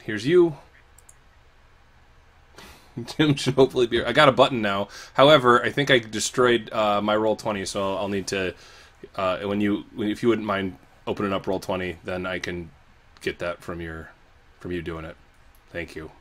here's you. Jim should hopefully be. I got a button now. However, I think I destroyed my Roll20, so I'll need to. If you wouldn't mind opening up Roll20, then I can get that from you doing it. Thank you.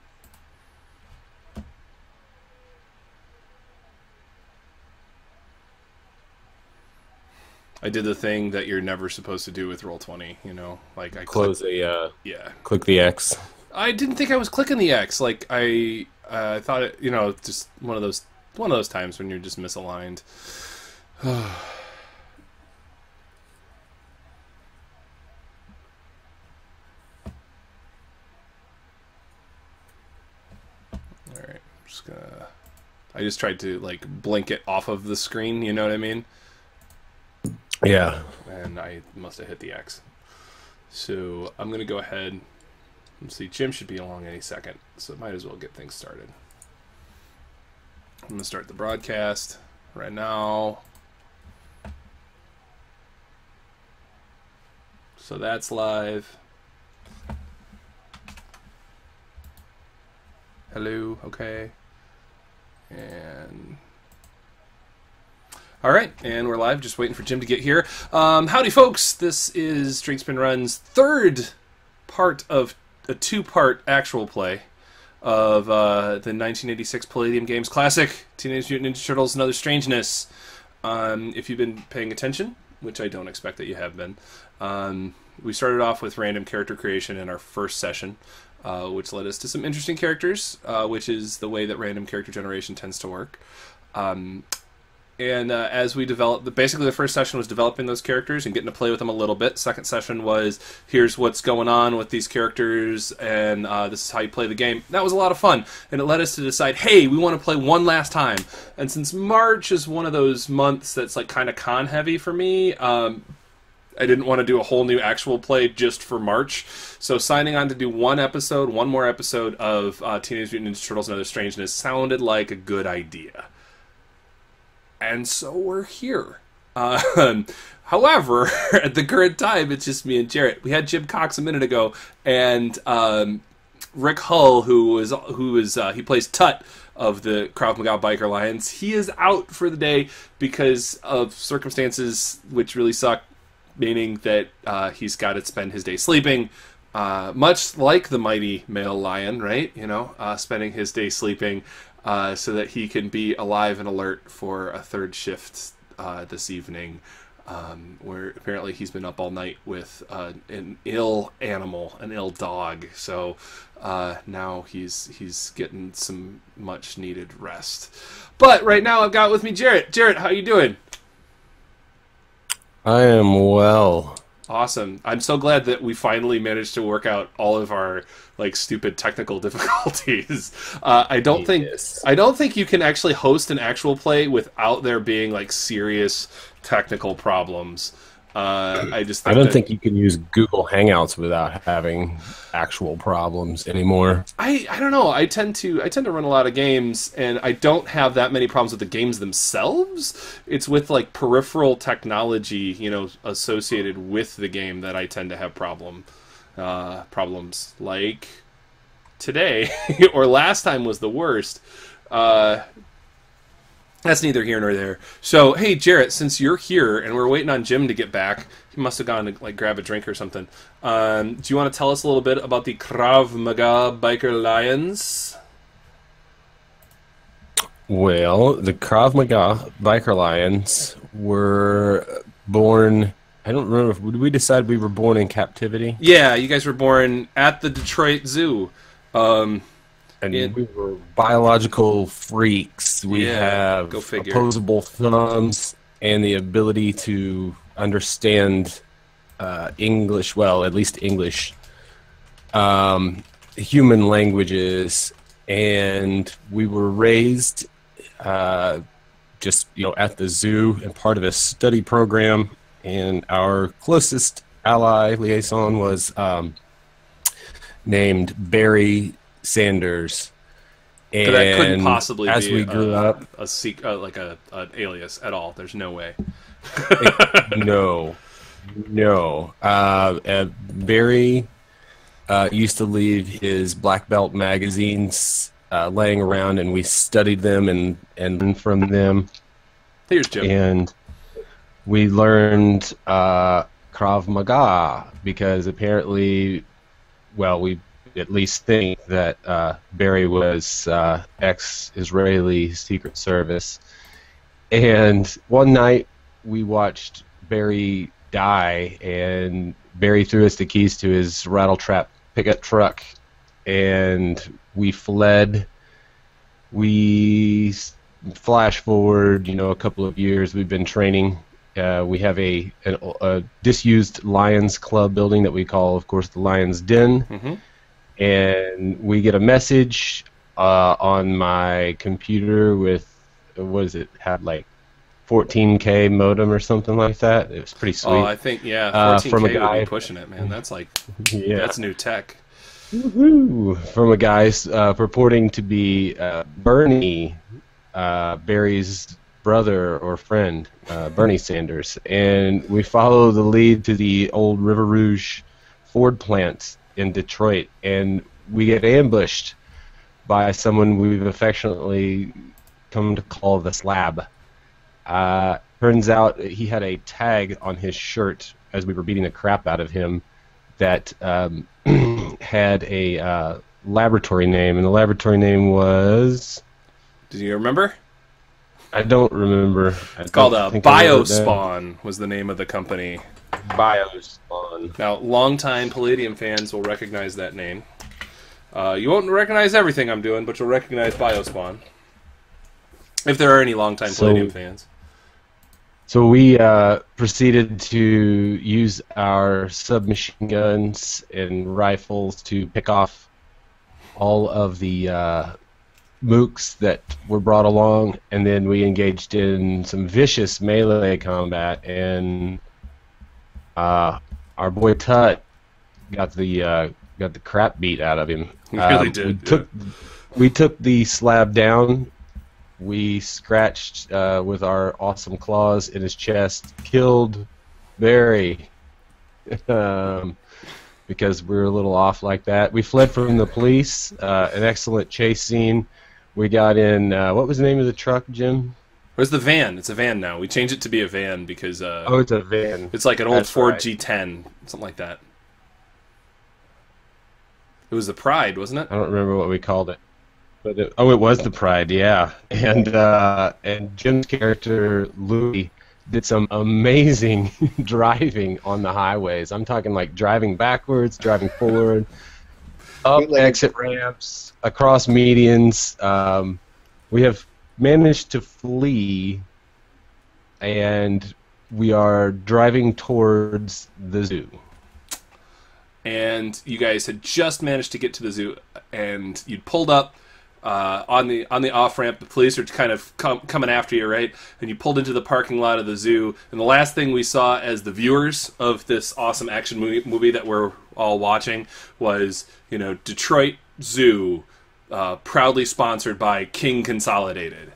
I did the thing that you're never supposed to do with Roll20. You know, like I Close the yeah. click the X. I didn't think I was clicking the X. Like I thought it, just one of those times when you're just misaligned. All right, I just tried to like blink it off of the screen. You know what I mean? Yeah. And I must have hit the X. So I'm gonna go ahead. Let's see, Jim should be along any second, so might as well get things started. I'm going to start the broadcast right now. So that's live. Hello, okay. And... Alright, and we're live, just waiting for Jim to get here. Howdy folks, this is Drinksman Run's third part of a two-part actual play of the 1986 Palladium Games classic, Teenage Mutant Ninja Turtles and Other Strangeness. If you've been paying attention, which I don't expect that you have been, we started off with random character creation in our first session, which led us to some interesting characters, which is the way that random character generation tends to work. And as we developed, basically the first session was developing those characters and getting to play with them a little bit. Second session was, here's what's going on with these characters, and this is how you play the game. That was a lot of fun, and it led us to decide, hey, we want to play one last time. And since March is one of those months that's like kind of con-heavy for me, I didn't want to do a whole new actual play just for March. So signing on to do one more episode of Teenage Mutant Ninja Turtles and Other Strangeness sounded like a good idea. And so we're here. However, at the current time, it's just me and Jarrett. We had Jim Cox a minute ago, and Rick Hull, he plays Tut of the Krav Maga Biker Lions. He is out for the day because of circumstances which really suck, meaning that he's got to spend his day sleeping, much like the mighty male lion, right? Spending his day sleeping. So that he can be alive and alert for a third shift this evening, where apparently he's been up all night with an ill animal, an ill dog. So now he's getting some much needed rest. But right now I've got with me Jarrett. Jarrett, how you doing? I am well. Awesome. I'm so glad that we finally managed to work out all of our stupid technical difficulties. I don't think you can actually host an actual play without there being serious technical problems. I don't think you can use Google Hangouts without having actual problems anymore. I don't know. I tend to run a lot of games, and I don't have that many problems with the games themselves. It's with peripheral technology, associated with the game that I tend to have problems. Like today or last time was the worst. That's neither here nor there. So, hey, Jarrett, since you're here and we're waiting on Jim to get back, he must have gone to grab a drink or something. Do you want to tell us a little bit about the Krav Maga Biker Lions? Well, the Krav Maga Biker Lions were born... I don't remember. Did we decide we were born in captivity? Yeah, you guys were born at the Detroit Zoo. And we were biological freaks. We have opposable thumbs and the ability to understand English, well, at least English, human languages. And we were raised just, at the zoo and part of a study program. And our closest ally liaison was named Barry Sanders, and that couldn't possibly as be we grew up, an alias at all. There's no way. No. Barry used to leave his black belt magazines laying around, and we studied them and learned from them. Here's Jim. And we learned Krav Maga because apparently, well, we at least think that Barry was ex-Israeli Secret Service. And one night we watched Barry die, and Barry threw us the keys to his rattletrap pickup truck, and we fled. We flash forward, a couple of years. We've been training. We have a disused Lions Club building that we call, of course, the Lions Den. Mm-hmm. And we get a message on my computer with, what is it, had like 14K modem or something like that. It was pretty sweet. Oh, I think, 14K from a guy, would be pushing it, man. That's like, that's new tech. Woo-hoo. From a guy purporting to be Bernie, Barry's brother or friend, Bernie Sanders. And we follow the lead to the old River Rouge Ford plant in Detroit, and we get ambushed by someone we've affectionately come to call the Slab. Turns out he had a tag on his shirt as we were beating the crap out of him that had a laboratory name, and the laboratory name was... Do you remember? I don't remember. It's called Biospawn was the name of the company. Biospawn. Now, longtime Palladium fans will recognize that name. You won't recognize everything I'm doing, but you'll recognize Biospawn. If there are any longtime Palladium fans. So we proceeded to use our submachine guns and rifles to pick off all of the mooks that were brought along, and then we engaged in some vicious melee combat, and our boy Tut got the crap beat out of him. He really did. We took the Slab down. We scratched with our awesome claws in his chest, killed Barry, because we were a little off like that. We fled from the police, an excellent chase scene. We got in, what was the name of the truck, Jim? Where's the van? It's a van now. We changed it to be a van because... oh, it's a van. It's like an old That's Ford right. G10, something like that. It was the Pride, wasn't it? I don't remember what we called it. But it was the Pride, yeah. And Jim's character, Louis, did some amazing driving on the highways. I'm talking like driving backwards, driving forward, up exit ramps, across medians. We have managed to flee, and we are driving towards the zoo. And you guys had just managed to get to the zoo, and you'd pulled up on the off ramp. The police are kind of coming after you, right? And you pulled into the parking lot of the zoo. And the last thing we saw as the viewers of this awesome action movie that we're all watching was, Detroit Zoo, proudly sponsored by King Consolidated.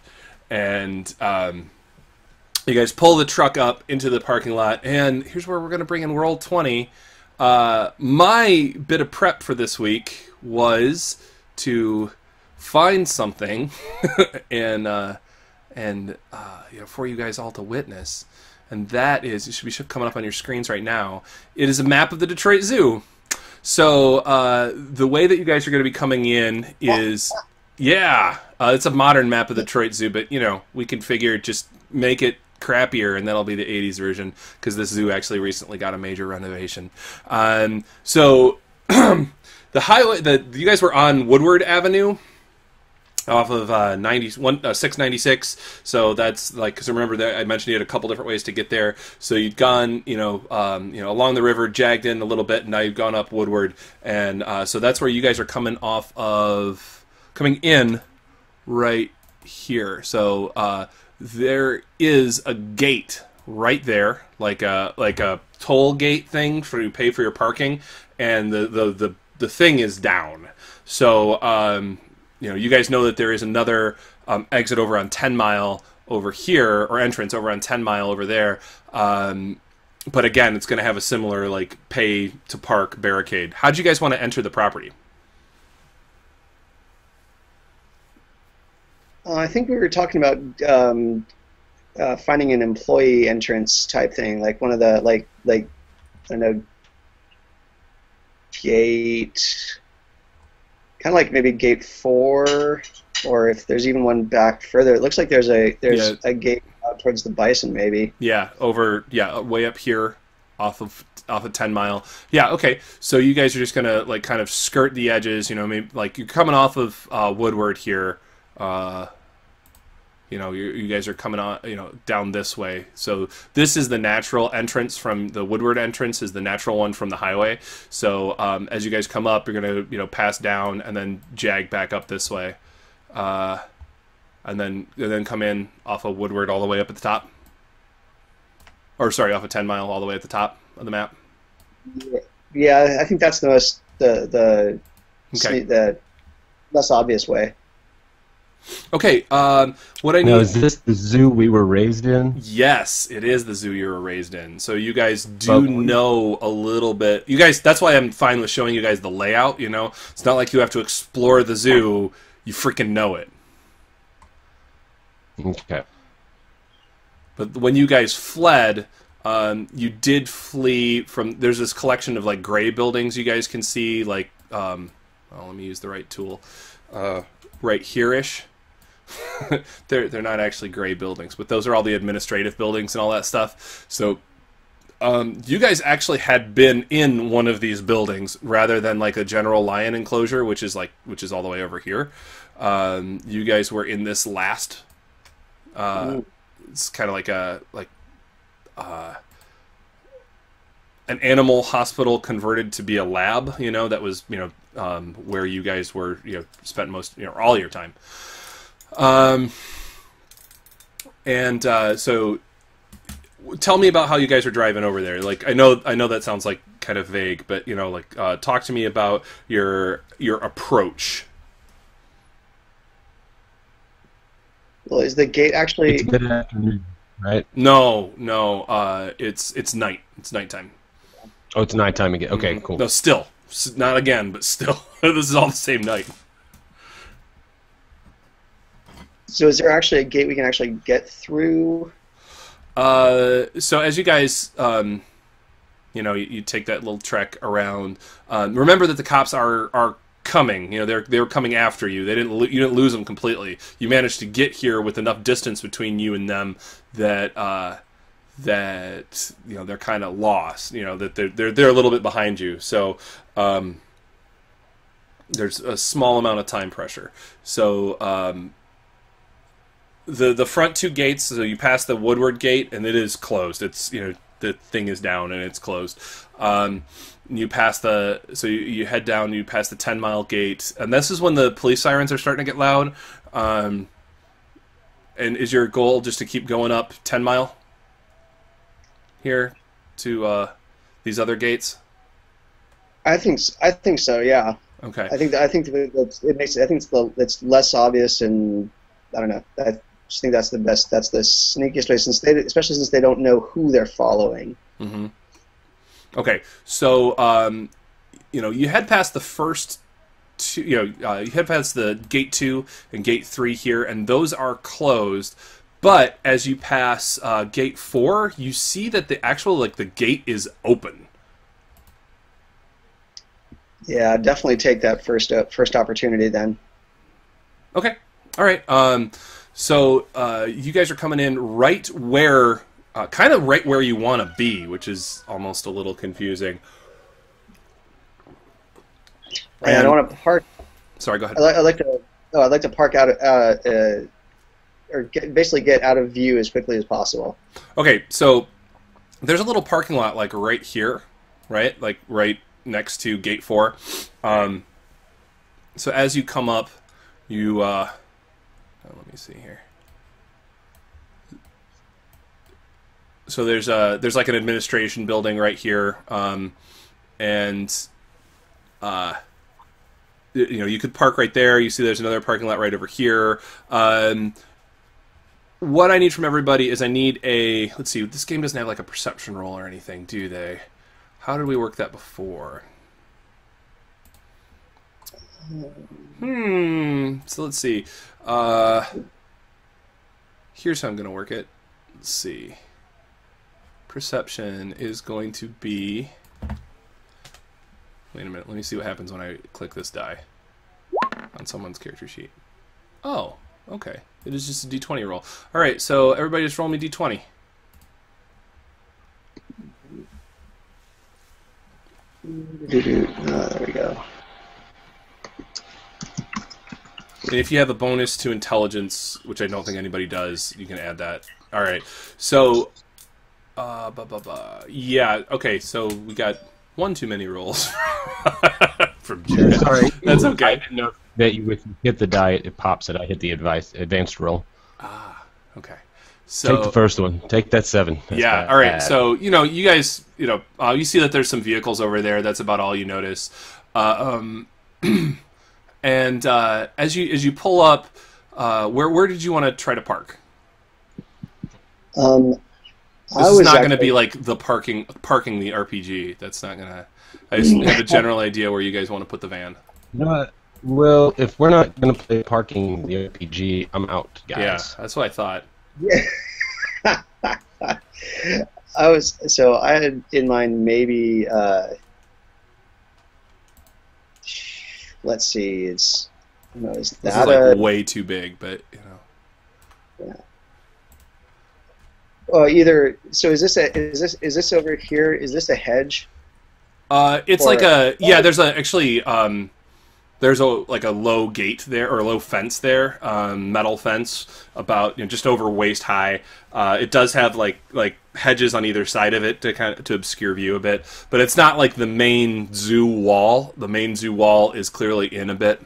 And you guys pull the truck up into the parking lot, and here's where we're going to bring in Roll 20. My bit of prep for this week was to find something and for you guys all to witness, and that is, it should be coming up on your screens right now. It is a map of the Detroit Zoo. So the way that you guys are going to be coming in is, it's a modern map of the Detroit Zoo, but we can figure just make it crappier, and that'll be the 80s version, because this zoo actually recently got a major renovation. So the highway that you guys were on, Woodward Avenue, off of 696. So that's like, because remember that I mentioned you had a couple different ways to get there. So you'd gone, along the river, jagged in a little bit, and now you've gone up Woodward, and so that's where you guys are coming in right here. So there is a gate right there, like a toll gate thing for you pay for your parking, and the thing is down. So you guys know that there is another exit over on 10 Mile over here, or entrance over on 10 Mile over there. but again, it's going to have a similar like pay to park barricade. How do you guys want to enter the property? I think we were talking about finding an employee entrance type thing, like one of the like I don't know, gate, kind of like maybe gate 4, or if there's even one back further. It looks like there's a gate out towards the Bison, maybe. Yeah, way up here, off of 10 Mile. Yeah, okay. So you guys are just gonna like kind of skirt the edges. You know, maybe like you're coming off of Woodward here. You know, you guys are coming on, you know, down this way. So this is the natural entrance from the Woodward entrance is the natural one from the highway. So as you guys come up, you're gonna, you know, pass down and then jag back up this way, and then come in off of Woodward all the way up at the top. Or sorry, off of 10 Mile all the way at the top of the map. Yeah, I think that's the most the less obvious way. Okay, what I need... Now, is this the zoo we were raised in? Yes, it is the zoo you were raised in. So you guys do know a little bit. You guys, that's why I'm fine with showing you guys the layout, you know? It's not like you have to explore the zoo. You freaking know it. Okay. But when you guys fled, you did flee from... There's this collection of, like, gray buildings you guys can see, like... well, let me use the right tool. Right here-ish. They're not actually gray buildings, but those are all the administrative buildings and all that stuff. So you guys actually had been in one of these buildings rather than like a general lion enclosure, which is all the way over here. You guys were in this last. It's kind of like an animal hospital converted to be a lab. You know, that was, you know, where you guys were, you know, spent most, you know, all your time. So tell me about how you guys are driving over there. Like, I know that sounds like kind of vague, but, you know, like, talk to me about your approach. Well, is the gate actually... It's good afternoon, right? No, it's night. It's nighttime. Oh, it's nighttime again. Okay, cool. No, still. Not again, but still. This is all the same night. So is there actually a gate we can actually get through? So as you guys, you know, you take that little trek around. Remember that the cops are coming. You know, they're coming after you. You didn't lose them completely. You managed to get here with enough distance between you and them that you know they're kind of lost. You know that they're a little bit behind you. So there's a small amount of time pressure. So the front two gates. So you pass the Woodward gate and it is closed. It's, you know, the thing is down and it's closed. You pass you head down. You pass the 10 Mile gate, and this is when the police sirens are starting to get loud. And is your goal just to keep going up 10 Mile here to these other gates? I think so. Yeah. Okay. I think it makes. I think it's less obvious, and I don't know. I just think that's the best. That's the sneakiest way, especially since they don't know who they're following. Mm-hmm. Okay, so you know, you head past the first two. You know, you head past the gate 2 and gate 3 here, and those are closed. But as you pass gate 4, you see that the actual the gate is open. Yeah, definitely take that first opportunity then. Okay, all right. So you guys are coming in right where. Kind of right where you want to be, which is almost a little confusing. And I don't want to park. Sorry, go ahead. I'd like to park out, or basically get out of view as quickly as possible. Okay, so there's a little parking lot like right here, right? Like right next to gate 4. So as you come up, you let me see here. So there's like an administration building right here, and you know, you could park right there. You see there's another parking lot right over here. what I need from everybody is I need a... Let's see, this game doesn't have like a perception roll or anything, do they? How did we work that before? So let's see. Here's how I'm going to work it. Let's see. Perception is going to be... Wait a minute, let me see what happens when I click this die on someone's character sheet. Oh, okay. It is just a d20 roll. Alright, so everybody just roll me d20. There we go. And if you have a bonus to intelligence, which I don't think anybody does, you can add that. Alright, so... Yeah, okay, so we got one too many rolls from Jared. Sorry. That's okay. I didn't know that you if you hit the die, it pops it. I hit the advanced roll. Okay. So take the first one. Take that 7. That's yeah, bad. all right. So, you know, you guys, you know, you see that there's some vehicles over there. That's about all you notice. And as you pull up, where did you want to try to park? This is not going to be like the parking the RPG. That's not going to... I just have a general idea where you guys want to put the van. You know what? Well, if we're not going to play parking the RPG, I'm out, guys. Yeah, that's what I thought. Yeah. I had in mind maybe let's see, is that this is like way too big, but you know. Yeah. Well, either so is this over here? Is this a hedge? It's like a There's actually there's like a low gate there, or a low fence there, metal fence about just over waist high. It does have like hedges on either side of it to obscure view a bit, but it's not like the main zoo wall. The main zoo wall is clearly in a bit.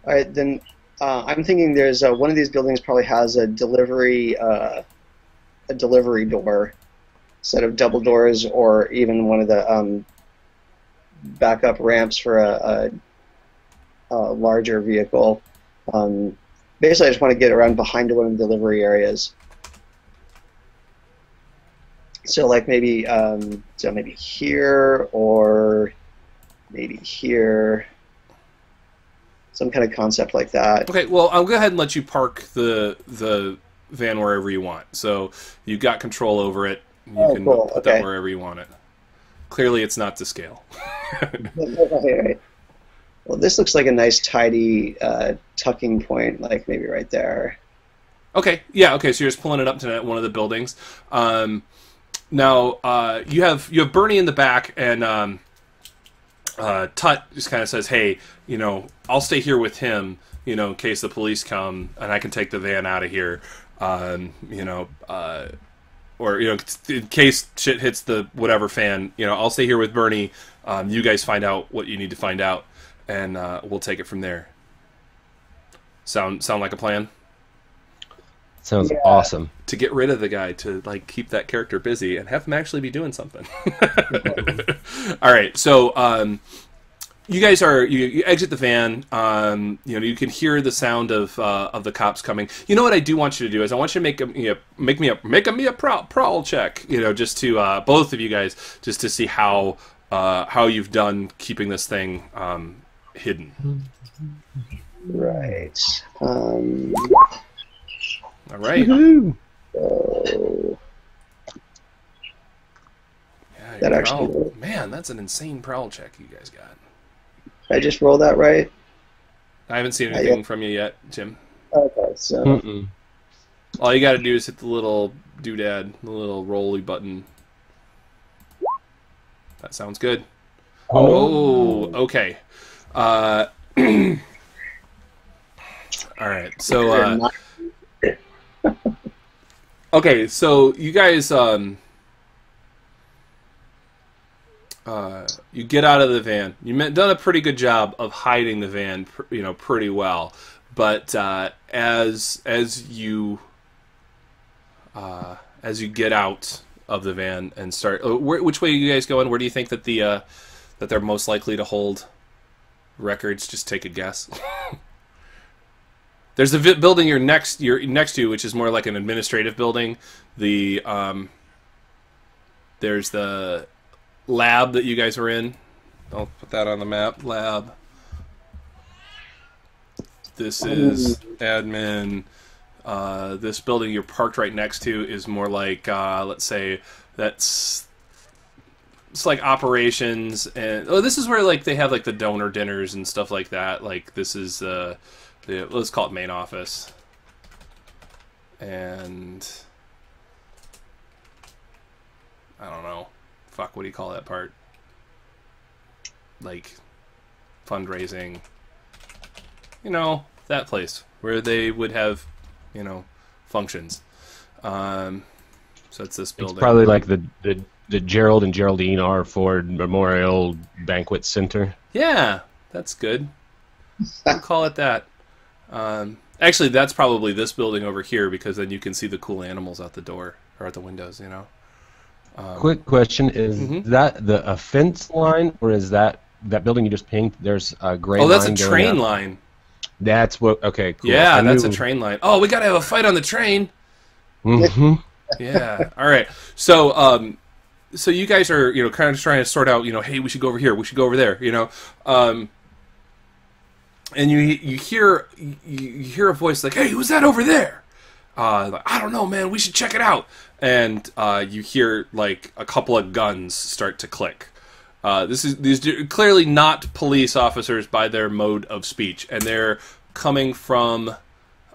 All right, then I'm thinking there's one of these buildings probably has a delivery door, set of double doors, or even one of the backup ramps for a larger vehicle. Basically, I just want to get around behind one of the delivery areas. So, like maybe maybe here or maybe here, some kind of concept like that. Okay, well, I'll go ahead and let you park the van wherever you want. So you've got control over it. You can cool. put that wherever you want it. Clearly, it's not to scale. Right. Well, this looks like a nice, tidy tucking point, like maybe right there. Okay, yeah, okay, so you're just pulling it up to one of the buildings. Now, you have Bernie in the back, and Tut just kind of says, hey, I'll stay here with him, in case the police come, and I can take the van out of here, or, in case shit hits the whatever fan, I'll stay here with Bernie. You guys find out what you need to find out, and we'll take it from there. Sound like a plan? Sounds awesome. To get rid of the guy, to keep that character busy and have him actually be doing something. All right, so you guys you exit the van. You can hear the sound of the cops coming. You know what I do want you to do is I want you to make me a prowl check. Just to both of you guys, just to see how you've done keeping this thing hidden. Right. All right. So that actually. Man, that's an insane prowl check you guys got. Did I just roll that right? I haven't seen anything from you yet, Jim. Okay, so all you got to do is hit the little doodad, the little rolly button. That sounds good. Oh, okay. All right. So, okay. So you guys, you get out of the van. You've done a pretty good job of hiding the van, pretty well. But as you get out of the van and start, which way are you guys going? Where do you think that that they're most likely to hold records? Just take a guess. There's a building you're next to, which is more like an administrative building. There's the lab that you guys were in. I'll put that on the map. Lab. This is admin. This building you're parked right next to is more like, let's say, it's like operations, and this is where like they have like the donor dinners and stuff like that. Like this is let's call it main office, and I don't know, fuck, what do you call that part? Like fundraising, you know, that place where they would have, you know, functions. So it's this building. It's probably like the Gerald and Geraldine R. Ford Memorial Banquet Center. Yeah, that's good. We'll call it that. Actually, that's probably this building over here, because then you can see the cool animals out the door or at the windows, you know. Quick question: is that a fence line, or is that building you just pinged? There's a gray line. Oh, that's a train line. That's what. Okay, cool. Yeah, that's a train line. Oh, we gotta have a fight on the train. Mm-hmm. Yeah. All right. So, so you guys are, you know, kind of trying to sort out, you know, hey, we should go over here, we should go over there, you know, and you hear a voice like, hey, who's that over there? Like, I don't know, man, we should check it out. And you hear like a couple of guns start to click. These are clearly not police officers by their mode of speech, and they're coming from,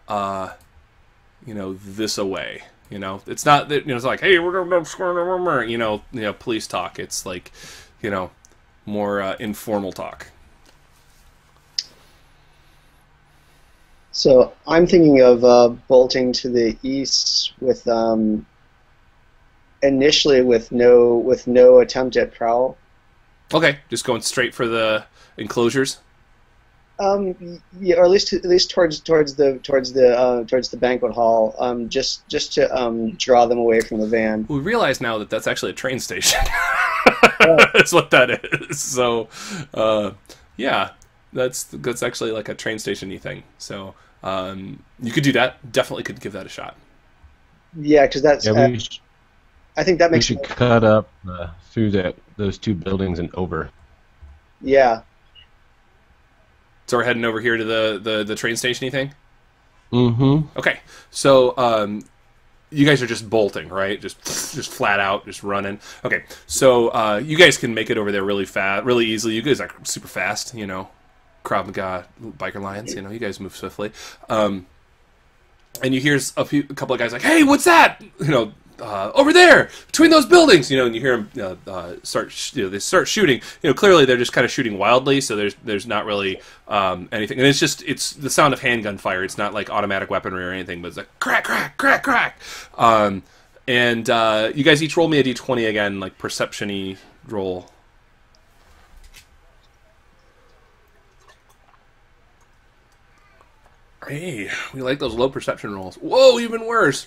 you know, this away. You know, it's not that, you know, it's like, hey, we're gonna, you know, police talk. It's like, you know, more informal talk. So I'm thinking of bolting to the east with initially with no attempt at prowl. Okay, just going straight for the enclosures. Yeah, or at least towards the banquet hall, just to draw them away from the van. We realize now that that's actually a train station. That's what that is. So, yeah, that's actually like a train station-y thing. So, you could do that. Definitely could give that a shot. Yeah, because that's. Yeah, I think that makes. We should cut up through those two buildings and over. Yeah. So we're heading over here to the train station-y thing? Mm-hmm. Okay. So you guys are just bolting, right? Just flat out, just running. Okay. So you guys can make it over there really fast, really easily. You guys are super fast, you know. Krav Maga biker lions, you know. You guys move swiftly. And you hear a couple of guys like, "Hey, what's that?" You know, over there between those buildings, you know, and you hear them they start shooting. You know, clearly they're just kind of shooting wildly, so there's not really anything, and it's the sound of handgun fire. It's not like automatic weaponry or anything, but it's like crack, crack, crack, crack. And you guys each roll me a d20 again, like perception-y roll. Hey, we like those low perception rolls. Whoa, even worse.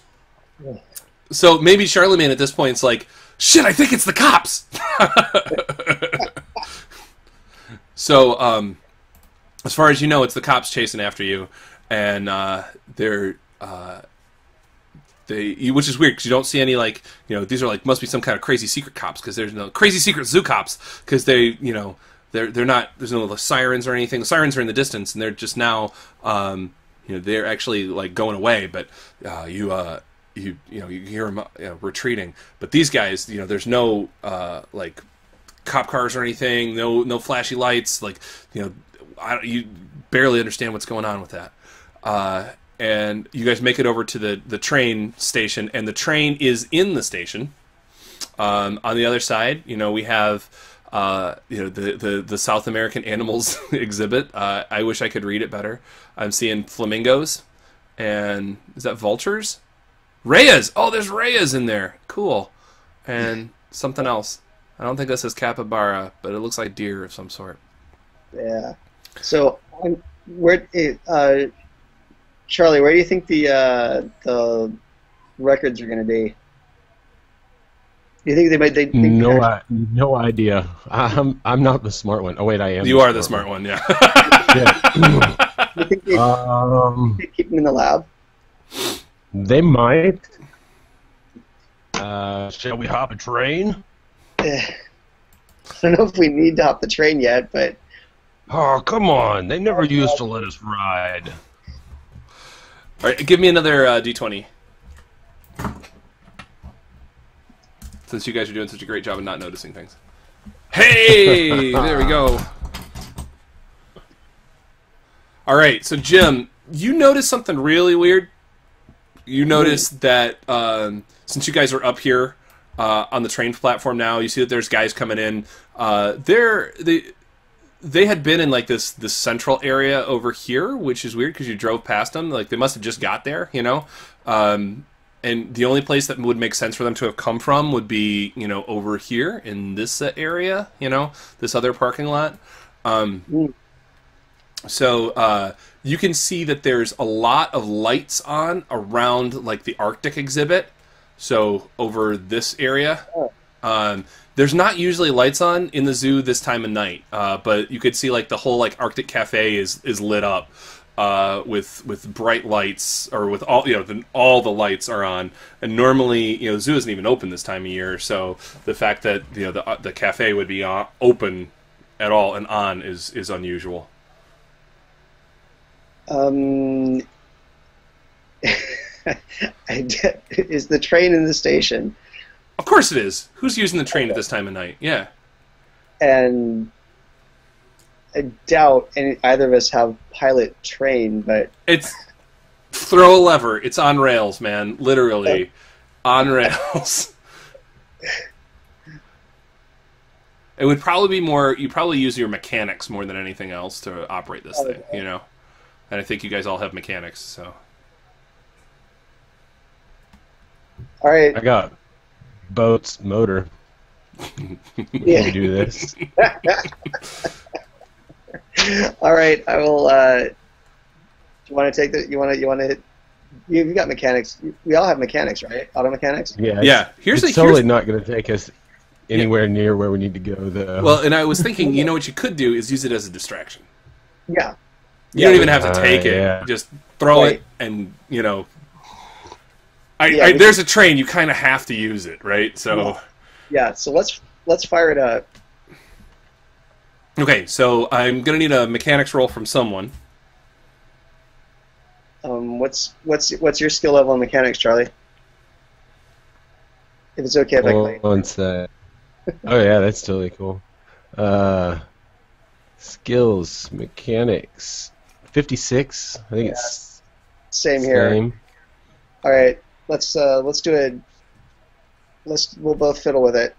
Yeah. So maybe Charlemagne at this point is like, shit, I think it's the cops. So, as far as you know, it's the cops chasing after you, and which is weird because you don't see any, like, you know, these are like, must be some kind of crazy secret cops, because there's no crazy secret zoo cops, because they, you know, they're not, there's no sirens or anything. The sirens are in the distance, and they're just now, you know, they're actually like going away, but you hear them retreating. But these guys, you know, there's no like cop cars or anything, no flashy lights, like, you know, you barely understand what's going on with that. And you guys make it over to the train station, and the train is in the station. On the other side, you know, we have you know, the South American animals exhibit. I wish I could read it better. I'm seeing flamingos, and is that vultures? Rayas! Oh, there's rayas in there. Cool. And something else. I don't think this is capybara, but it looks like deer of some sort. Yeah. So, Charlie, where do you think the records are going to be? Do you think they might? No idea. I'm not the smart one. Oh wait, I am. You are the smart one, yeah. You think Keep them in the lab. They might. Shall we hop a train? I don't know if we need to hop the train yet, but Oh, come on. They never used to let us ride. All right, give me another D20. Since you guys are doing such a great job of not noticing things. Hey! There we go. All right, so Jim, you noticed something really weird. You noticed that since you guys are up here on the train platform now, you see that there's guys coming in. They had been in like this central area over here, which is weird because you drove past them. Like they must have just got there, you know. And the only place that would make sense for them to have come from would be, you know, over here in this area, you know, this other parking lot. So you can see that there's a lot of lights on around like the Arctic exhibit. So over this area, there's not usually lights on in the zoo this time of night, but you could see like the whole like Arctic Cafe is lit up with bright lights, or with all, you know, all the lights are on. And normally, you know, the zoo isn't even open this time of year, so the fact that, you know, the cafe would be open at all and on is unusual. Is the train in the station? Of course it is. Who's using the train at this time of night? Yeah. And I doubt either of us have pilot train, but it's throw a lever. It's on rails, man. Literally on rails. It would probably be more. You probably use your mechanics more than anything else to operate this thing. You know, and I think you guys all have mechanics. So. All right. I got boat's motor. Yeah. We do this. All right, I will. Do you want to take the? You want to? You got mechanics. We all have mechanics, right? Auto mechanics. Yeah. Yeah. It's totally not going to take us anywhere near where we need to go, though. Well, and I was thinking, you know what you could do is use it as a distraction. Yeah. You don't even have to take it. Yeah. Just throw it, and you know. There's a train. You kind of have to use it, right? So. Yeah. So let's fire it up. Okay, so I'm gonna need a mechanics roll from someone. What's your skill level in mechanics, Charlie? If it's okay if I claim. One sec. Oh yeah, that's totally cool. Skills, mechanics, 56. I think it's same here. All right, let's do it. We'll both fiddle with it.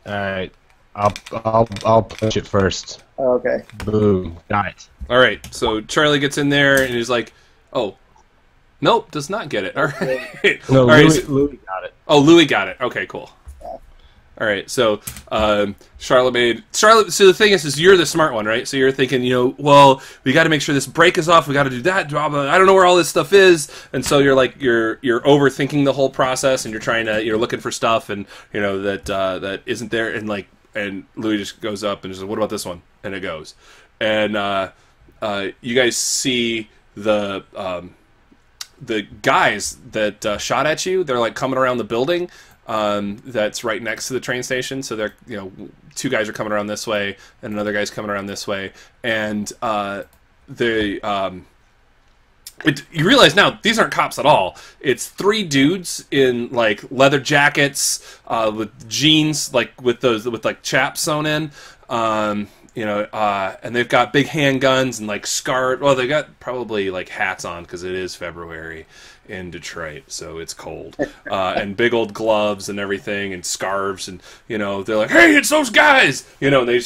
All right. I'll punch it first. Oh, okay. Boom. Got it. All right. So Charlie gets in there and he's like, "Oh, nope, does not get it." All right. No, all right. Louis got it. Oh, Louis got it. Okay, cool. Yeah. All right. So Charlotte. So the thing is you're the smart one, right? So you're thinking, you know, well, we got to make sure this brake is off. We got to do that. Blah, blah. I don't know where all this stuff is, and so you're like you're overthinking the whole process, and you're looking for stuff, and you know that isn't there, and like. And Louis just goes up and says, "What about this one?" And it goes. And you guys see the guys that shot at you. They're like coming around the building that's right next to the train station. So they're, you know, two guys are coming around this way, and another guy's coming around this way. And you realize now these aren't cops at all. It's three dudes in like leather jackets with jeans, like with like chaps sewn in, you know, and they've got big handguns and like scarred. Well, they got probably like hats on because it is February in Detroit, so it's cold, and big old gloves and everything, and scarves, and you know they're like, "Hey, it's those guys!" You know, and they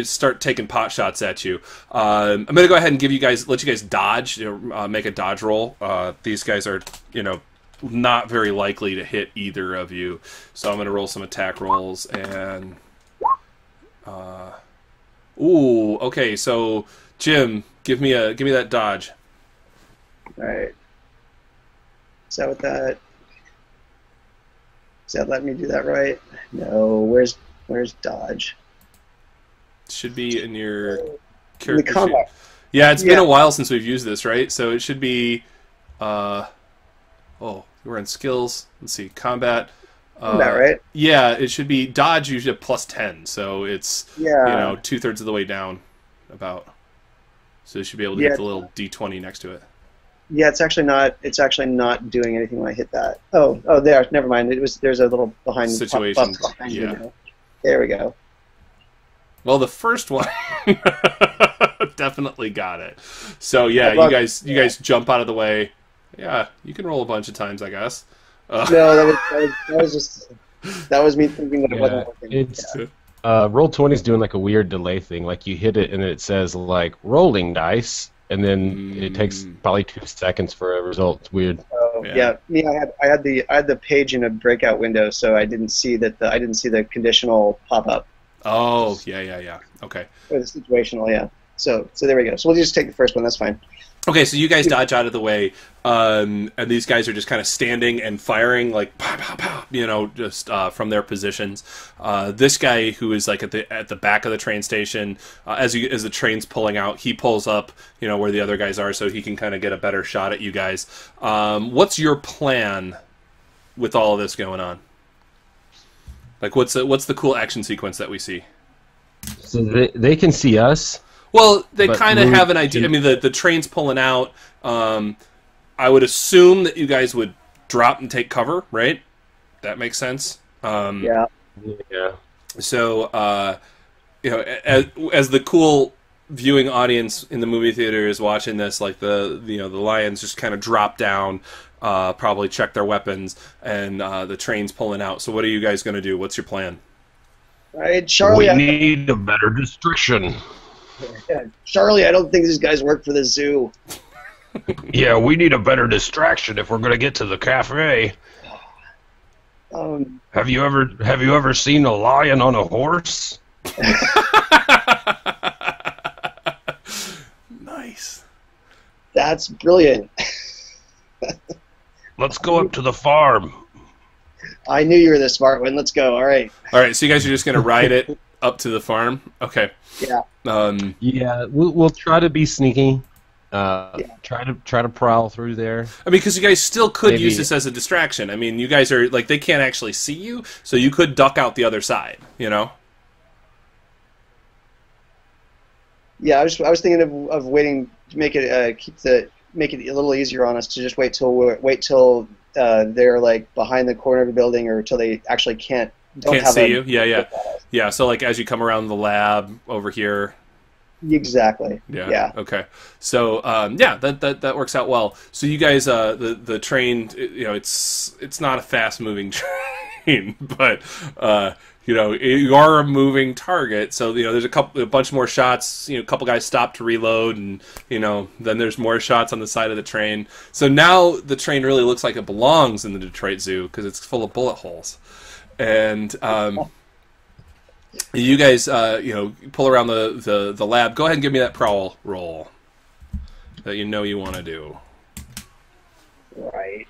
start taking pot shots at you. I'm gonna go ahead and let you guys dodge, make a dodge roll. These guys are, you know, not very likely to hit either of you, so I'm gonna roll some attack rolls and. Ooh, okay, so Jim, give me that dodge. All right. Is that what that? Does that let me do that right? No. Where's dodge? Should be in your character. Yeah, it's been a while since we've used this, right? So it should be. Oh, we're in skills. Let's see, combat. Combat, right? Yeah, it should be dodge usually at +10, so it's 2/3 of the way down, about. So you should be able to get the little D20 next to it. Yeah, it's actually not. It's actually not doing anything when I hit that. Oh, there. Never mind. There's a little behind situation. Behind you. There we go. Well, the first one definitely got it. So yeah, you guys jump out of the way. Yeah, you can roll a bunch of times, I guess. No, that was me thinking that it wasn't working. It's Roll20 is doing like a weird delay thing. Like you hit it and it says like rolling dice, and then it takes probably 2 seconds for a result. It's weird. Oh yeah. Me, I had the page in a breakout window, so I didn't see I didn't see the conditional pop up. Oh yeah. Okay. Or the situational, yeah. So there we go. So we'll just take the first one. That's fine. Okay, so you guys dodge out of the way, and these guys are just kind of standing and firing, like pow, pow, pow, just from their positions. This guy who is like at the back of the train station, as the train's pulling out, he pulls up, where the other guys are, so he can kind of get a better shot at you guys. What's your plan with all of this going on? Like, what's the cool action sequence that we see? So they can see us. Well, they kind of have an idea. I mean, the train's pulling out. I would assume that you guys would drop and take cover, right? That makes sense. Yeah. So, as the cool viewing audience in the movie theater is watching this, like the lions just kind of drop down, probably check their weapons, and the train's pulling out. So, what are you guys going to do? What's your plan? All right, Charlie. We need a better distraction. Yeah, Charlie, I don't think these guys work for the zoo. Yeah, we need a better distraction if we're going to get to the cafe. Have you ever seen a lion on a horse? Nice. That's brilliant. Let's go up to the farm. I knew you were the smart one. Let's go. All right. All right. So you guys are just going to ride it up to the farm. Okay. Yeah. Yeah, we'll try to be sneaky. Try to prowl through there. I mean, because you guys still could use this as a distraction. I mean, you guys are like, they can't actually see you, so you could duck out the other side. Yeah, I was thinking of waiting to make it make it a little easier on us to just wait till they're like behind the corner of the building, or till they actually can't see you. Yeah. So like as you come around the lab over here. Exactly. Yeah. Okay. So that works out well. So you guys, the train, it's not a fast moving train, but you are a moving target. So there's a bunch more shots. A couple guys stop to reload, and then there's more shots on the side of the train. So now the train really looks like it belongs in the Detroit Zoo because it's full of bullet holes. And you guys, pull around the lab. Go ahead and give me that prowl roll that you want to do. Right.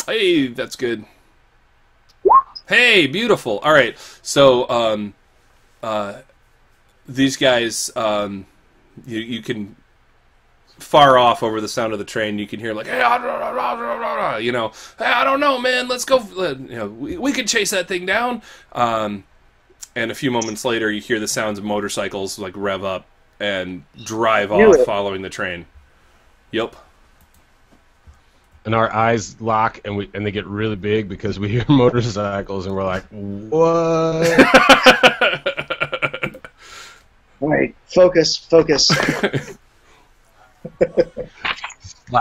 Hey, that's good. Hey, beautiful. All right. So, these guys, you can far off over the sound of the train. You can hear like, hey, hey, I don't know, man. Let's go. We can chase that thing down. And a few moments later, you hear the sounds of motorcycles like rev up and drive off, following the train. Yep. And our eyes lock, and they get really big because we hear motorcycles, and we're like, "What?" All right, focus.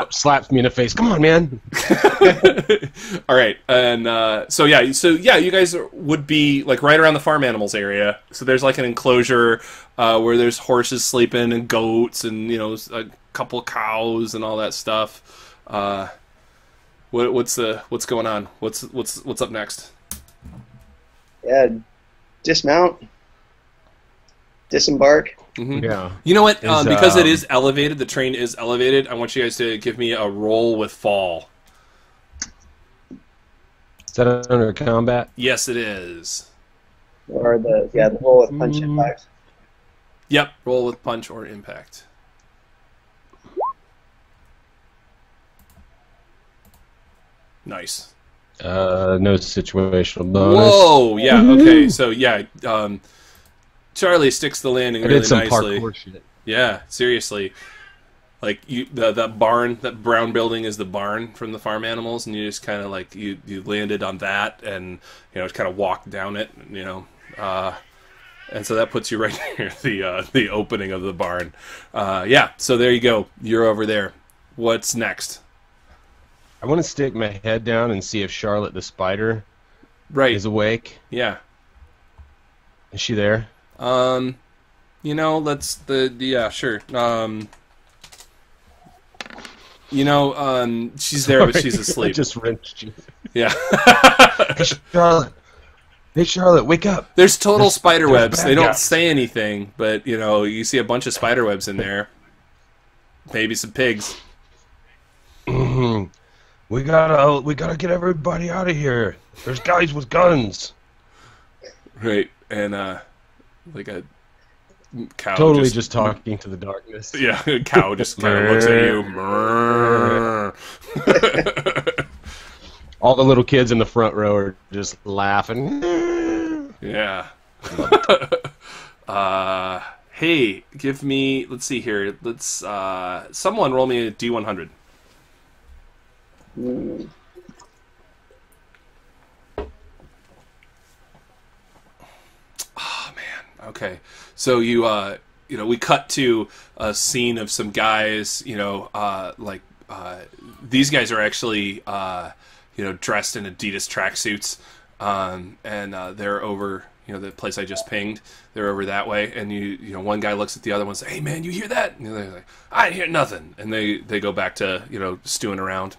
Slaps me in the face. Come on, man. All right, and so you guys would be like right around the farm animals area. So there's like an enclosure where there's horses sleeping and goats and a couple of cows and all that stuff. What's going on? What's up next? Yeah, dismount, disembark. Mm-hmm. Yeah. You know what? Because it is elevated, the train is elevated. I want you guys to give me a roll with fall. Is that under combat? Yes, it is. or the roll with punch impact. Yep, roll with punch or impact. Nice. No situational bonus. Whoa, yeah, okay, so yeah, Charlie sticks the landing I really did some nicely. parkour shit. Yeah, seriously. Like that barn, that brown building is the barn from the farm animals, and you just kind of like you landed on that, and just kind of walked down it, and so that puts you right near the opening of the barn. Yeah, so there you go. You're over there. What's next? I want to stick my head down and see if Charlotte the spider is awake. Yeah. Is she there? Sure. She's there, but she's asleep. I just wrenched you. Yeah. Hey, Charlotte, wake up. There's total spider webs. They don't guys. say anything, but, you see a bunch of spider webs in there. Maybe some pigs. We gotta get everybody out of here. There's guys with guns. Right, and, like a cow. Totally just talking to the darkness. Yeah, a cow just kind of looks at you. All the little kids in the front row are just laughing. Yeah. Hey, give me. Let's see here. Let's. Someone roll me a D100. Oh man. Okay. So we cut to a scene of some guys. These guys are actually dressed in Adidas tracksuits, and they're over, the place I just pinged. They're over that way, and one guy looks at the other one and says, "Hey man, you hear that?" And they're like, "I didn't hear nothing," and they go back to stewing around.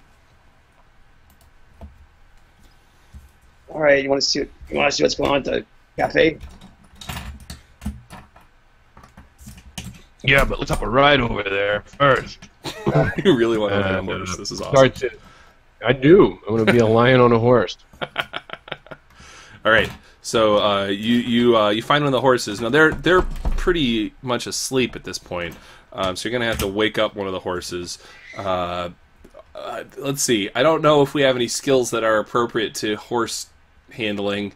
All right, you want to see what's going on at the cafe? Yeah, but let's have a ride over there first. You really want to ride a horse? This is awesome. I do. I want to be a lion on a horse. All right. So you find one of the horses. Now they're pretty much asleep at this point. So you're gonna have to wake up one of the horses. Let's see. I don't know if we have any skills that are appropriate to horse handling.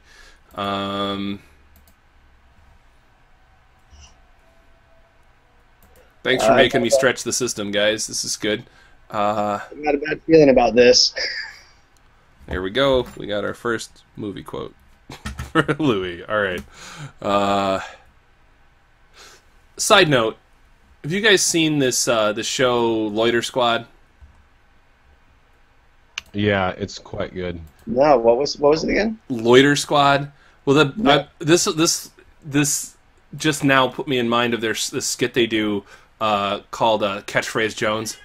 Thanks for making me stretch the system, guys. This is good. I've got a bad feeling about this. There we go. We got our first movie quote for Louis. All right. Side note: have you guys seen this the show Loiter Squad? Yeah, it's quite good. No, what was it again? Loiter Squad. Well, this just now put me in mind of this skit they do called Catchphrase Jones,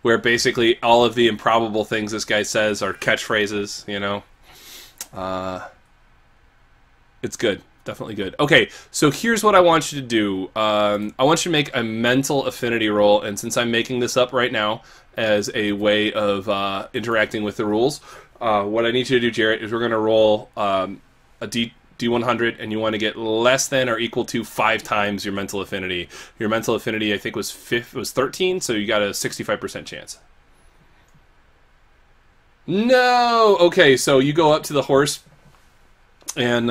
where basically all of the improbable things this guy says are catchphrases. It's good. Definitely good. Okay, so here's what I want you to do. I want you to make a mental affinity roll, and since I'm making this up right now as a way of interacting with the rules, what I need you to do, Jarrett, is we're going to roll a D100, and you want to get less than or equal to 5 times your mental affinity. Your mental affinity, I think, was 13, so you got a 65% chance. No! Okay, so you go up to the horse, and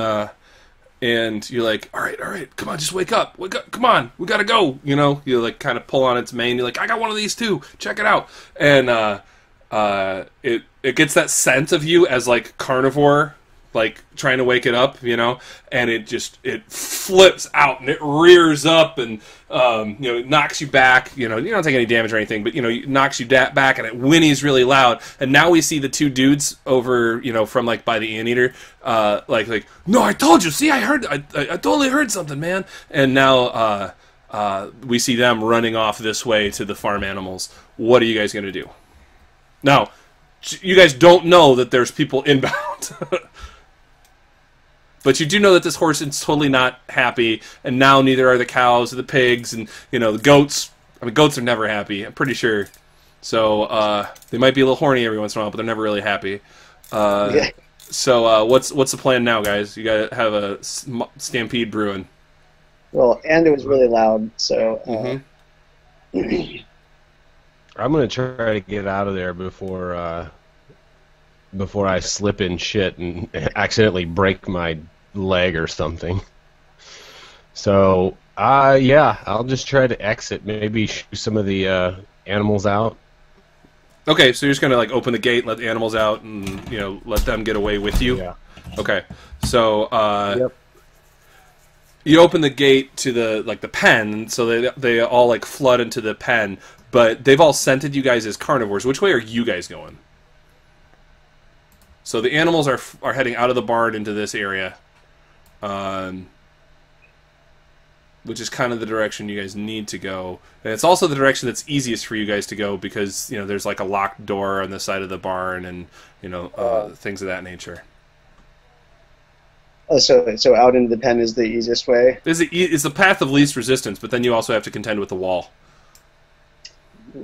you're like, all right, come on, just wake up, come on, we gotta go, you like kind of pull on its mane, you're like, I got one of these too, check it out, and it gets that sense of you as like carnivore, like trying to wake it up, and it flips out and it rears up and it knocks you back. You don't take any damage or anything, but it knocks you back and it whinnies really loud. And now we see the two dudes over, from like by the anteater, like no, I told you. See, I totally heard something, man. And now we see them running off this way to the farm animals. What are you guys gonna do? Now, you guys don't know that there's people inbound. But you do know that this horse is totally not happy, and now neither are the cows or the pigs, and the goats. I mean, goats are never happy, I'm pretty sure. So they might be a little horny every once in a while, but they're never really happy. Yeah. So what's the plan now, guys? You got to have a stampede brewing. Well, and it was really loud, so. I'm gonna try to get out of there before I slip in shit and accidentally break my leg or something. So, yeah, I'll just try to exit. Maybe shoo some of the animals out. Okay, so you're just gonna like open the gate, let the animals out, and let them get away with you. Yeah. Okay, so Yep. you open the gate to the pen, so they all like flood into the pen, but they've all scented you guys as carnivores. Which way are you guys going? So the animals are heading out of the barn into this area, which is kind of the direction you guys need to go. And it's also the direction that's easiest for you guys to go because, there's like a locked door on the side of the barn and, things of that nature. Oh, so out into the pen is the easiest way? It's the path of least resistance, but then you also have to contend with the wall.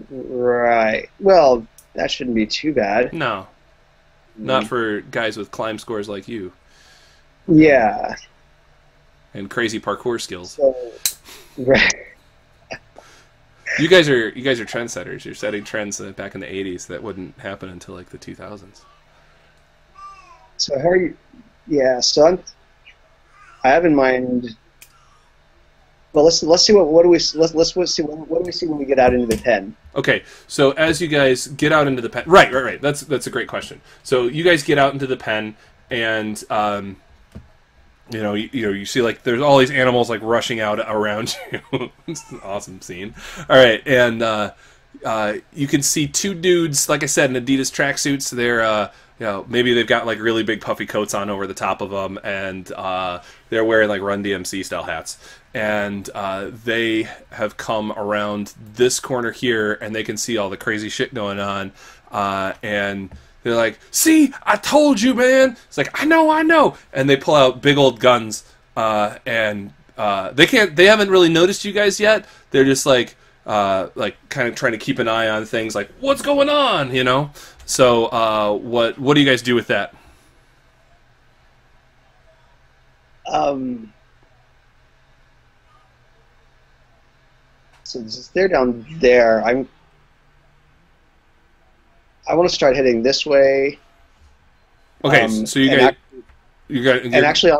Right. Well, that shouldn't be too bad. No. Not for guys with climb scores like you. Yeah. And crazy parkour skills. So, right. You guys are trendsetters. You're setting trends back in the 80s that wouldn't happen until like the 2000s. So how are you? Yeah. So I have in mind. Well, let's see what do we see when we get out into the pen. Okay, so as you guys get out into the pen, right. That's a great question. So you guys get out into the pen, and you see like there's all these animals like rushing out around you. It's an awesome scene. All right, and you can see two dudes, like I said, in Adidas tracksuits. They're maybe they've got like really big puffy coats on over the top of them, and they're wearing like Run DMC style hats. And they have come around this corner here, and they can see all the crazy shit going on. And they're like, "See, I told you, man!" It's like, "I know!" And they pull out big old guns, and they haven't really noticed you guys yet. They're just like kind of trying to keep an eye on things, like what's going on, So, what do you guys do with that? So they're down there. I want to start heading this way. Okay, so actually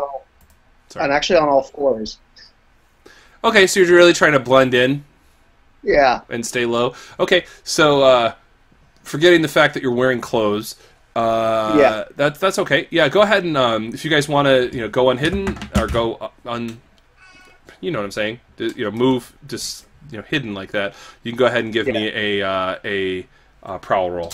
on all fours. Okay, so you're really trying to blend in. Yeah. And stay low. Okay, so forgetting the fact that you're wearing clothes. Yeah. That's okay. Yeah, go ahead and if you guys want to go unhidden or go on, you know what I'm saying. Move just hidden like that. You can go ahead and give me a prowl roll.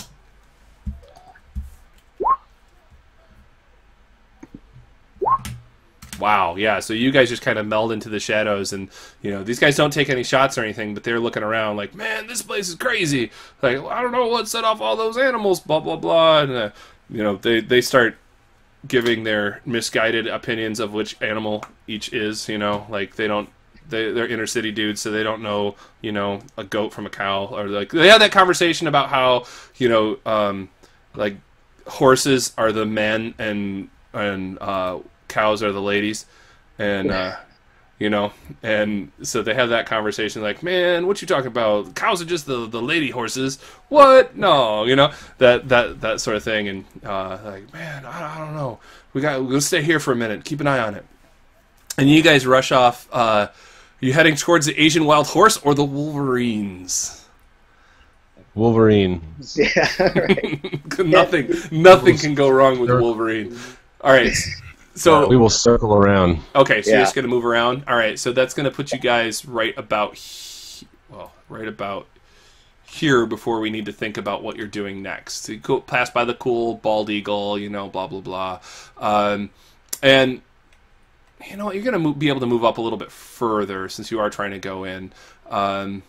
Wow, yeah, so you guys just kind of meld into the shadows, and, these guys don't take any shots or anything, but they're looking around like, man, this place is crazy. Like, I don't know what set off all those animals, blah, blah, blah. And, they start giving their misguided opinions of which animal each is, like, they're inner city dudes, so they don't know, a goat from a cow, or, like, they have that conversation about how, like, horses are the men, and cows are the ladies, and and so they have that conversation like, man, what you talking about? Cows are just the lady horses. What? No, that sort of thing. And like, man, I don't know. We'll stay here for a minute. Keep an eye on it. And you guys rush off. You heading towards the Asian wild horse or the Wolverines? Wolverine. Yeah. Right. Nothing can go wrong with Wolverine. All right. So we will circle around. Okay, so you're just going to move around. All right, so that's going to put you guys right about here before we need to think about what you're doing next. So you go pass by the cool bald eagle, blah blah blah, and you're going to be able to move up a little bit further since you are trying to go in. I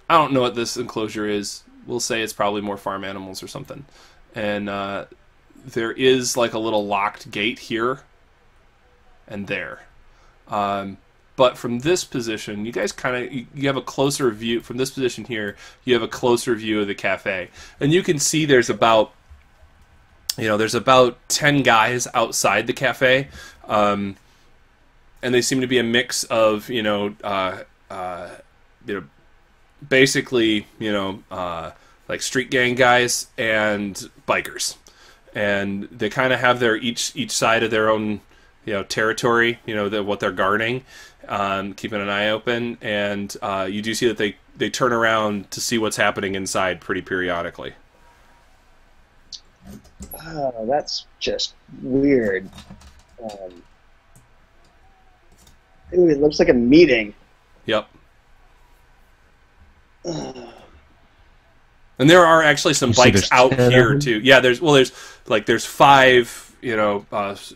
don't know what this enclosure is. We'll say it's probably more farm animals or something, and there is like a little locked gate here and there. But from this position, you guys you have a closer view. From this position here, you have a closer view of the cafe. And you can see there's about there's about 10 guys outside the cafe, and they seem to be a mix of basically like street gang guys and bikers, and they kind of have their each side of their own territory, what they're guarding, keeping an eye open, and you do see that they turn around to see what's happening inside pretty periodically. Oh, that's just weird. Ooh, it looks like a meeting. Yep. And there are actually some bikes out here too. Yeah, there's 5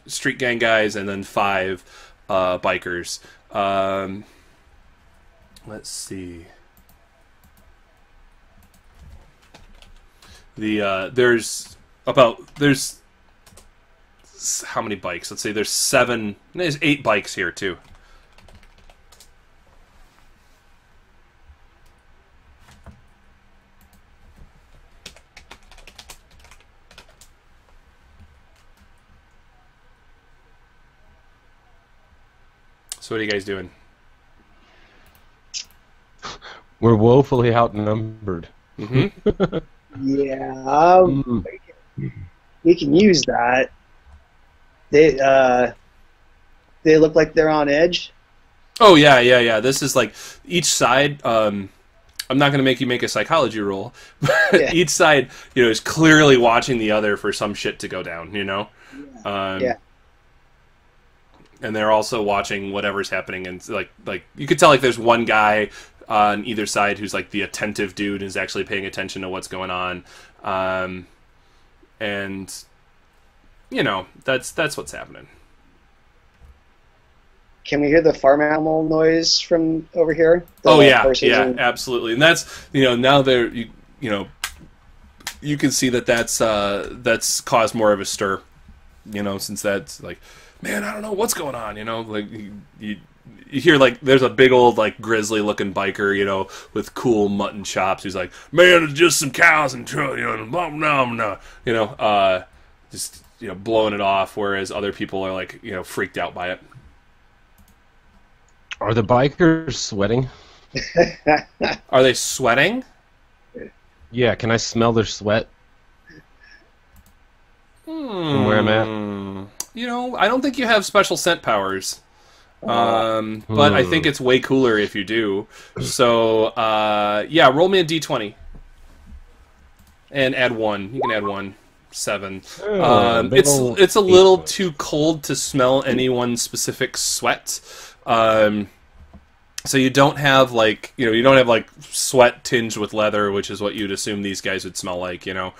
street gang guys and then 5 bikers. Let's see. There's how many bikes? Let's say there's 8 bikes here too. So what are you guys doing? We're woefully outnumbered. Mm-hmm. Yeah, we can use that. They look like they're on edge. Oh yeah. This is like each side. I'm not going to make you make a psychology roll. But each side, is clearly watching the other for some shit to go down. Yeah. And they're also watching whatever's happening, and like you could tell like there's one guy on either side who's like the attentive dude who's actually paying attention to what's going on, and that's what's happening. Can we hear the farm animal noise from over here? Yeah, absolutely. And that's now they're you can see that's caused more of a stir, since that's like, man, I don't know what's going on, like you hear like there's a big old like grizzly looking biker, with cool mutton chops who's like, man, it's just some cows and just blowing it off, whereas other people are like freaked out by it. Are the bikers sweating? Are they sweating? Yeah, can I smell their sweat from where I'm at? I don't think you have special scent powers. But I think it's way cooler if you do. So, roll me a d20. And add 1. You can add 1. 7. It's a little too cold to smell anyone's specific sweat. So you don't have like sweat tinged with leather, which is what you'd assume these guys would smell like. You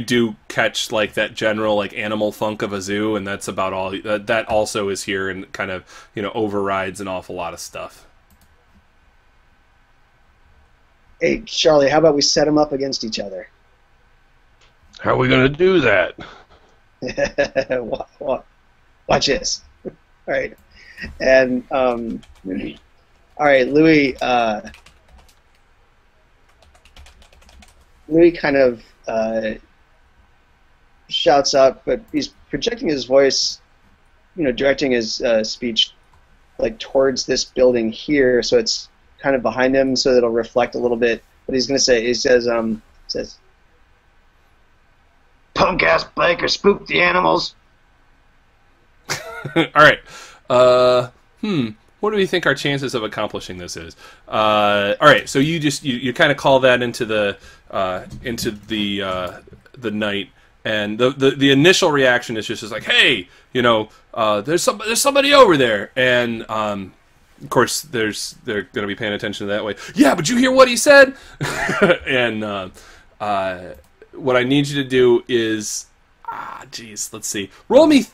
do catch like that general like animal funk of a zoo, and that's about all. That also is here and kind of overrides an awful lot of stuff. Hey, Charlie, how about we set them up against each other? How are we gonna do that? Watch this. All right. And all right, Louis. Louis kind of shouts up, but he's projecting his voice, directing his speech like towards this building here, so it's kind of behind him, so that it'll reflect a little bit what he's going to say. He says, "Punk ass biker spooked the animals." All right. What do we think our chances of accomplishing this is? All right, so you kind of call that into the night, and the initial reaction is just like, hey, there's somebody over there, and of course they're going to be paying attention to that way. Yeah, but you hear what he said? And what I need you to do is, let's see, roll me.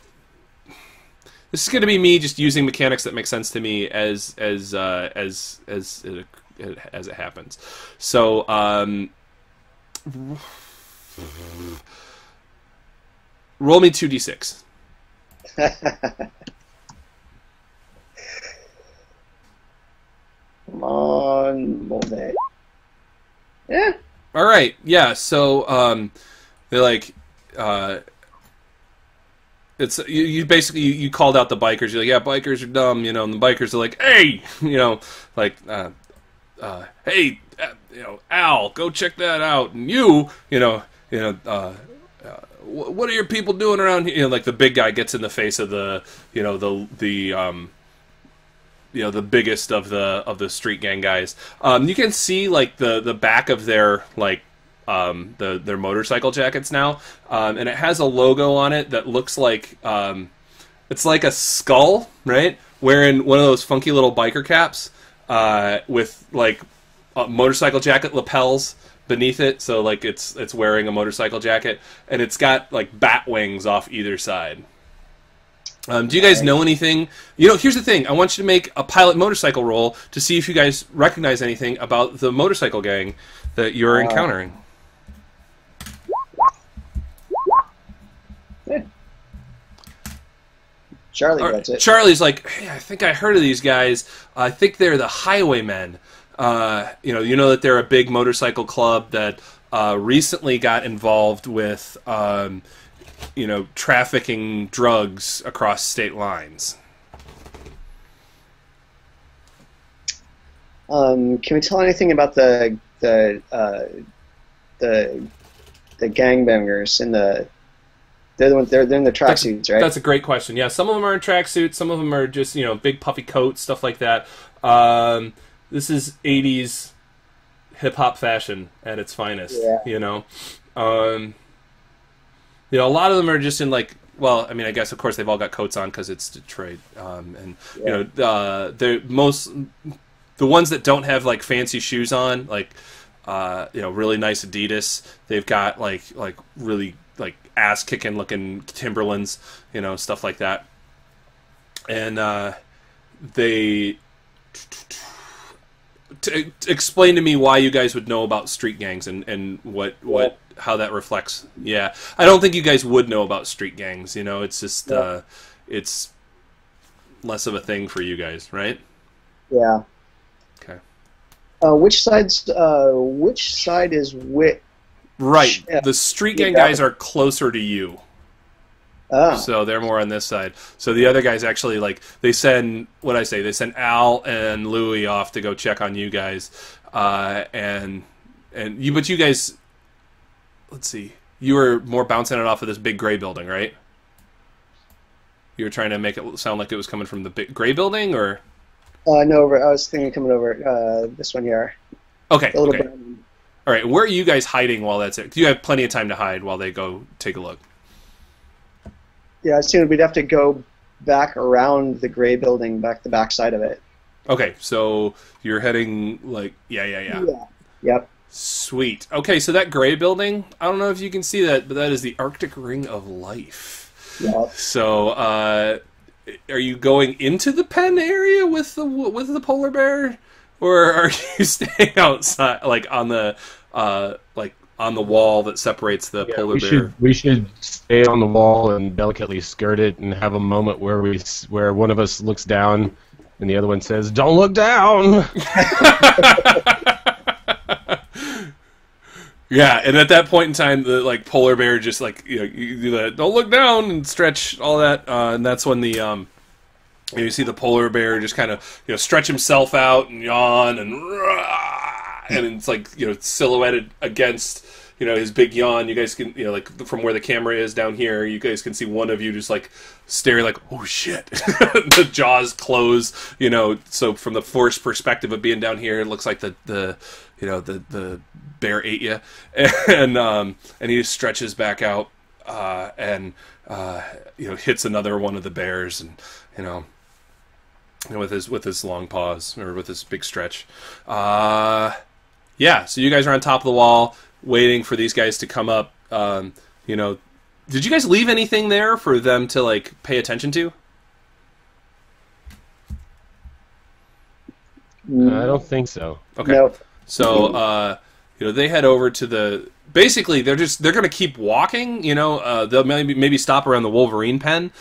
This is going to be me just using mechanics that make sense to me as it happens. So, roll me 2d6. Come on, Molde. Yeah. All right. Yeah. So, they're like, it's you basically you called out the bikers. You're like, yeah, bikers are dumb, you know, and the bikers are like, hey, you know, like, hey, you know, Al, go check that out, and you know, what are your people doing around here? You know, like the big guy gets in the face of the, you know, you know, the biggest of the street gang guys. You can see like the back of their like their motorcycle jackets now, and it has a logo on it that looks like it's like a skull, right? Wearing one of those funky little biker caps with like motorcycle jacket lapels beneath it, so like it's wearing a motorcycle jacket, and it's got like bat wings off either side. Do you guys know anything? You know, here's the thing. I want you to make a pilot motorcycle roll to see if you guys recognize anything about the motorcycle gang that you're encountering. Charlie gets it. Charlie's like, hey, I think I heard of these guys. I think they're the Highwaymen. You know that they're a big motorcycle club that recently got involved with you know, trafficking drugs across state lines. Can we tell anything about the gangbangers in the? They're in the tracksuits, right? That's a great question. Yeah, some of them are in tracksuits. Some of them are just, you know, big puffy coats, stuff like that. This is 80s hip hop fashion at its finest. Yeah. You know. You know, a lot of them are just in like, well, I mean, I guess of course they've all got coats on because it's Detroit, and you know, the ones that don't have like fancy shoes on, like you know, really nice Adidas. They've got like really like ass kicking looking Timberlands, you know, stuff like that, and they. Explain to me why you guys would know about street gangs and what how that reflects. Yeah, I don't think you guys would know about street gangs. You know, it's just it's less of a thing for you guys, right? Yeah. Okay. Which side is which? Right. The street gang guys are closer to you. Oh. So they're more on this side. So the other guys actually, like, they send, they send Al and Louie off to go check on you guys. But you guys, let's see, you were more bouncing it off of this big gray building, right? You were trying to make it sound like it was coming from the big gray building, or? No, I was thinking coming over this one here. Okay. Okay. All right. Where are you guys hiding while that's it? You have plenty of time to hide while they go take a look. Yeah, I assume we'd have to go back around the gray building, back the back side of it. Okay, so you're heading like yeah. Yep. Sweet. Okay, so that gray building, I don't know if you can see that, but that is the Arctic Ring of Life. Yep. So, are you going into the pen area with the polar bear, or are you staying outside, like on the on the wall that separates the polar bear? We should stay on the wall and delicately skirt it, and have a moment where one of us looks down, and the other one says, "Don't look down." Yeah, and at that point in time, the polar bear just you do that, "Don't look down," and stretch all that, and that's when the you see the polar bear just kind of stretch himself out and yawn and it's like silhouetted against his big yawn. You guys can from where the camera is down here, you guys can see one of you just staring like, oh shit. The jaws close, so from the forced perspective of being down here, it looks like the bear ate you, and he just stretches back out and hits another one of the bears, and with his long paws, or with his big stretch. Yeah, so you guys are on top of the wall waiting for these guys to come up. Did you guys leave anything there for them to pay attention to? I don't think so. Okay. Nope. So they head over to the. Basically, they're going to keep walking. They'll maybe stop around the Wolverine pen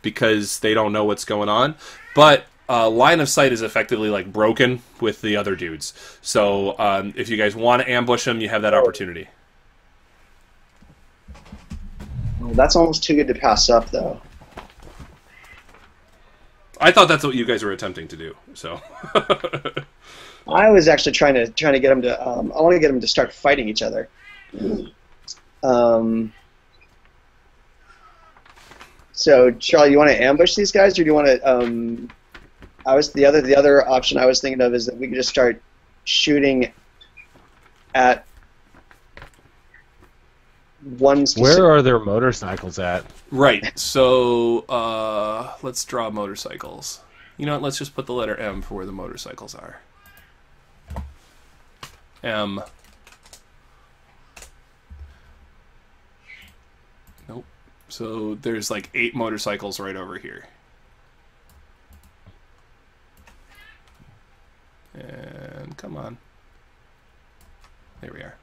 because they don't know what's going on. But line of sight is effectively broken with the other dudes. So if you guys want to ambush them, you have that opportunity. Well, that's almost too good to pass up, though. I thought that's what you guys were attempting to do. So. I was actually trying to get them to. I want to get them to start fighting each other. So, Charlie, you want to ambush these guys, or do you want to? The other option I was thinking of is that we could just start shooting at one specific. Where are their motorcycles at? Right. So let's draw motorcycles. You know what? Let's just put the letter M for where the motorcycles are. M. Nope. So there's like 8 motorcycles right over here. And come on. There we are.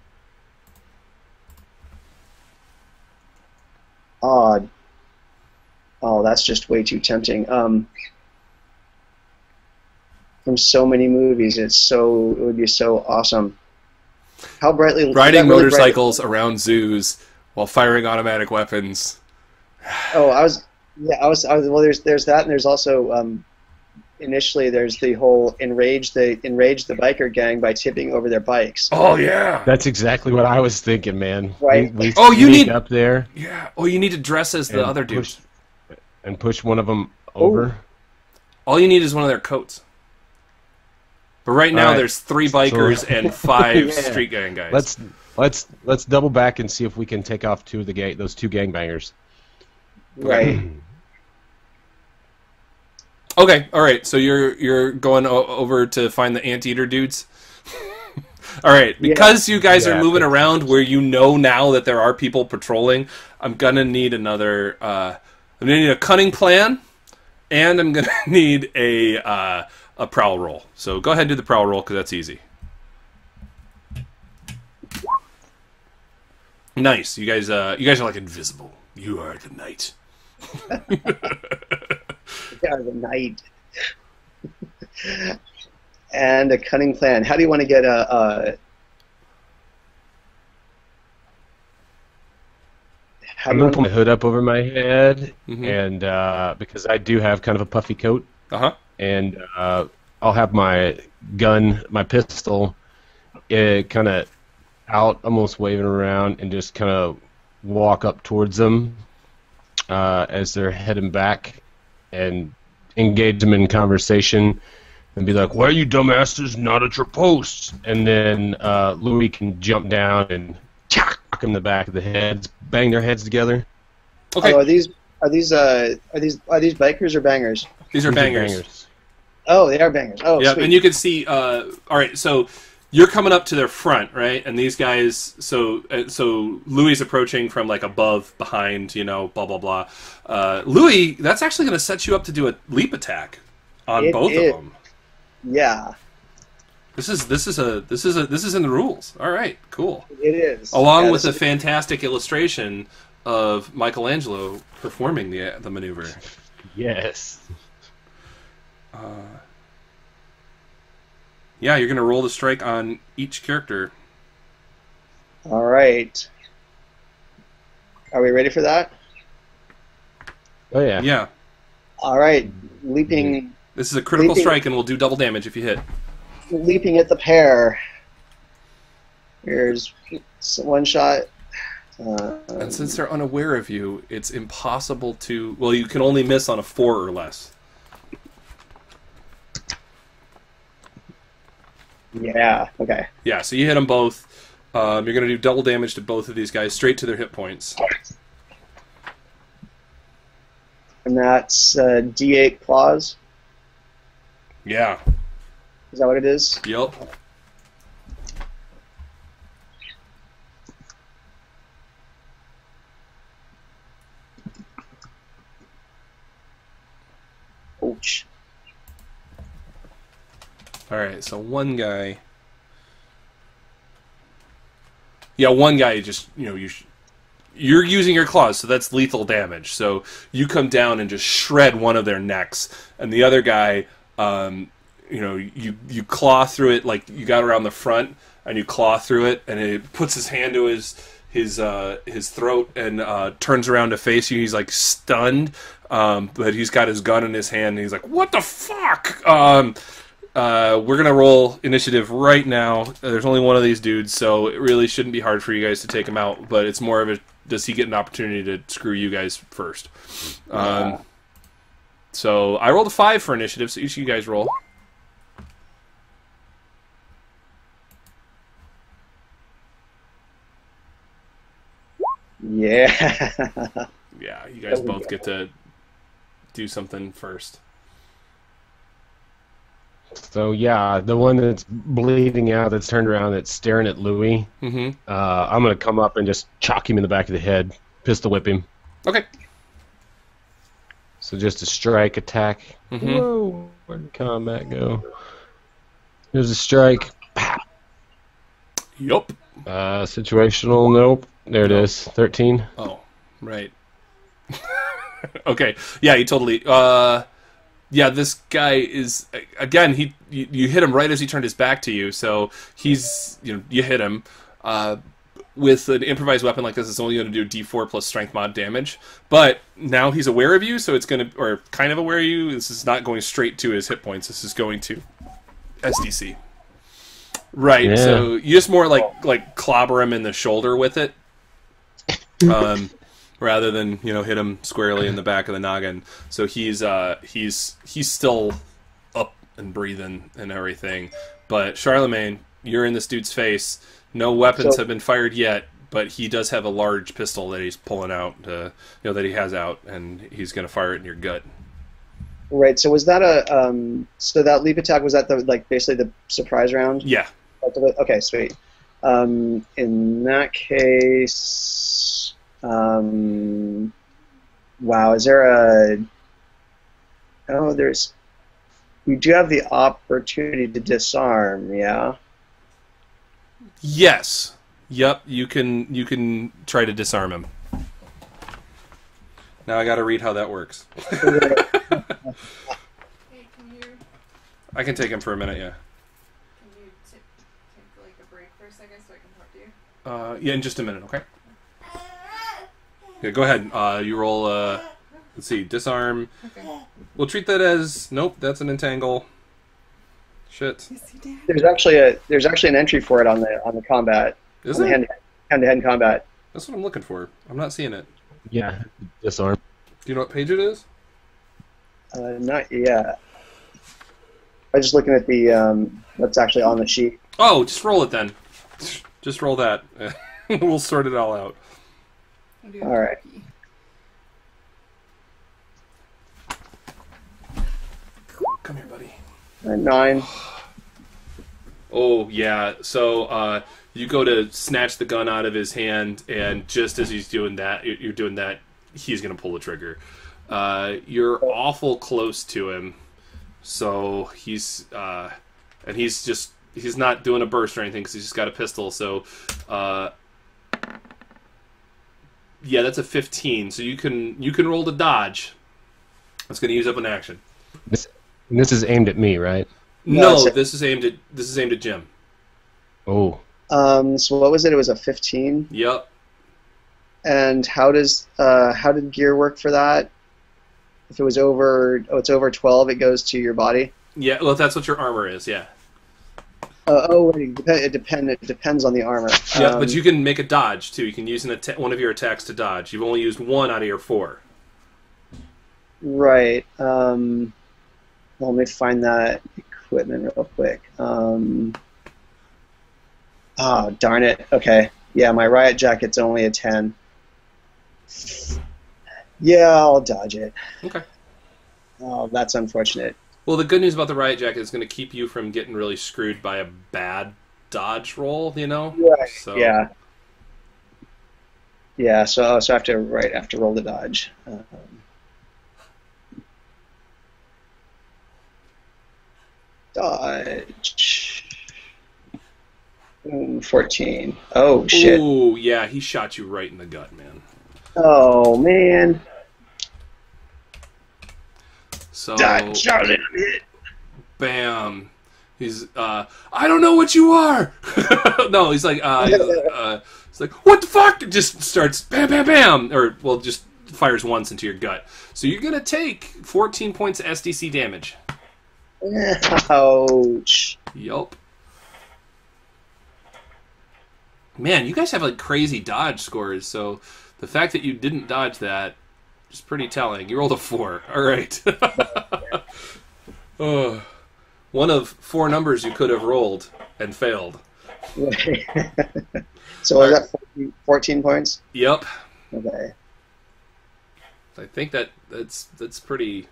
Odd. Oh, that's just way too tempting. From so many movies, it would be so awesome. How brightly riding motorcycles around zoos while firing automatic weapons. Oh, well, there's that, and there's also initially there's the whole enrage the biker gang by tipping over their bikes. Oh yeah, that's exactly what I was thinking, man. Right. You need up there. Yeah. Oh, you need to dress as the other dude and push one of them over. All you need is one of their coats. But right now there's 3 bikers and 5 street gang guys. Let's double back and see if we can take off those 2 gangbangers. Right. Okay, all right. So you're going over to find the anteater dudes. All right, because you guys are moving around where you know now that there are people patrolling. I'm gonna need another. I'm gonna need a cunning plan, and I'm gonna need a prowl roll. So go ahead and do the prowl roll because that's easy. Nice. You guys are like invisible. You are the knight. Yeah, the knight. And a cunning plan. How do you want to get I'm going to put my hood up over my head, and because I do have kind of a puffy coat, and I'll have my gun, my pistol, kind of out, almost waving around, and just kind of walk up towards them as they're heading back, and engage them in conversation, and be like, "Why are you dumbasses not at your posts?" And then Louis can jump down and knock them in the back of the heads, bang their heads together. Okay. Oh, are these bikers or bangers? These are bangers. Oh, they are bangers. Oh, yeah, sweet. and you can see. All right, so you're coming up to their front, right? And these guys. So Louis is approaching from like above, behind. Blah blah blah. Louis, that's actually going to set you up to do a leap attack on both of them. Yeah. This is in the rules. All right, cool. It is. Along with a fantastic illustration of Michelangelo performing the maneuver. Yes. Yeah, you're going to roll the strike on each character. All right. Are we ready for that? Oh yeah. Yeah. All right. Leaping. This is a critical strike, and we'll do double damage if you hit. Leaping at the pair. Here's one shot. And since they're unaware of you, it's impossible to... Well, you can only miss on a 4 or less. Yeah, okay. Yeah, so you hit them both. You're going to do double damage to both of these guys, straight to their hit points. And that's D8 claws? Yeah. Is that what it is? Yep. Ouch. Alright, so one guy... Yeah, one guy just, you're using your claws, so that's lethal damage. So you come down and just shred one of their necks, and the other guy, you claw through it, like you got around the front, and you claw through it, and it puts his hand to his throat and turns around to face you. He's like stunned, but he's got his gun in his hand. And he's like, "What the fuck?" We're gonna roll initiative right now. There's only one of these dudes, so it really shouldn't be hard for you guys to take him out. But it's more of a, does he get an opportunity to screw you guys first? So I rolled a 5 for initiative, so each of you guys roll. Yeah. Yeah, you guys both get to do something first. So yeah, the one that's bleeding out, that's turned around, that's staring at Louis. Mm-hmm. I'm gonna come up and just chalk him in the back of the head, pistol whip him. Okay. So just a strike attack. Mm-hmm. Whoa, where did combat go? There's a strike. Pow. Yup. Situational, nope. There it is. 13. Oh, right. Okay. Yeah, you totally. Yeah, this guy is again. You hit him right as he turned his back to you, so he's you hit him. With an improvised weapon like this, it's only going to do D4 plus strength mod damage. But now he's aware of you, so it's going to, or kind of aware of you. This is not going straight to his hit points. This is going to SDC. Right. Yeah. So you just more like clobber him in the shoulder with it, rather than hit him squarely in the back of the noggin. So he's still up and breathing and everything. But Charlemagne, you're in this dude's face. No weapons have been fired yet, but he does have a large pistol that he's pulling out, that he has out, and he's going to fire it in your gut. Right. So was that so that leap attack, was that basically the surprise round? Yeah. Okay, sweet. In that case, wow, is there we do have the opportunity to disarm, yeah? Yes. Yep, you can try to disarm him. Now I got to read how that works. Hey, can you? I can take him for a minute, yeah. Can you take like a break for a second so I can talk to you? Yeah, in just a minute, okay? Yeah, go ahead. You roll. Let's see, disarm. Okay. We'll treat that as nope. That's an entangle. Shit. There's actually an entry for it on the combat. Is it? Hand-to-hand combat. That's what I'm looking for. I'm not seeing it. Yeah, disarm. Do you know what page it is? Not yet. I was just looking at the what's actually on the sheet. Oh, just roll it then. Just roll that. We'll sort it all out. All right. Come here, buddy. 9. Oh yeah. So you go to snatch the gun out of his hand, and just as he's doing that, you're doing that. He's gonna pull the trigger. You're awful close to him, so he's not doing a burst or anything because he's just got a pistol. So yeah, that's a 15. So you can roll to dodge. That's gonna use up an action. This is aimed at me, right? No, this is aimed at Jim. Oh. So what was it? It was a 15. Yep. And how did gear work for that? If it was over 12, it goes to your body. Yeah, well, that's what your armor is. Yeah. It depends on the armor. Yeah, but you can make a dodge too. You can use one of your attacks to dodge. You've only used 1 out of your 4. Right. Let me find that equipment real quick. Oh, darn it. Okay. Yeah, my riot jacket's only a 10. Yeah, I'll dodge it. Okay. Oh, that's unfortunate. Well, the good news about the riot jacket is going to keep you from getting really screwed by a bad dodge roll, Right. So. Yeah. Yeah, so I have to roll the dodge. Dodge. 14. Oh, shit. Ooh, yeah, he shot you right in the gut, man. Oh, man. So, Dodge, Charlie, I'm hit. bam. He's I don't know what you are. No, he's like it's like, what the fuck? It just starts bam, bam, bam, or well, just fires once into your gut. So you're gonna take 14 points of SDC damage. Ouch. Yup. Man, you guys have like crazy dodge scores. So the fact that you didn't dodge that is pretty telling. You rolled a 4. All right. Oh, one of 4 numbers you could have rolled and failed. So was that 14 points? Yep. Okay. I think that's pretty.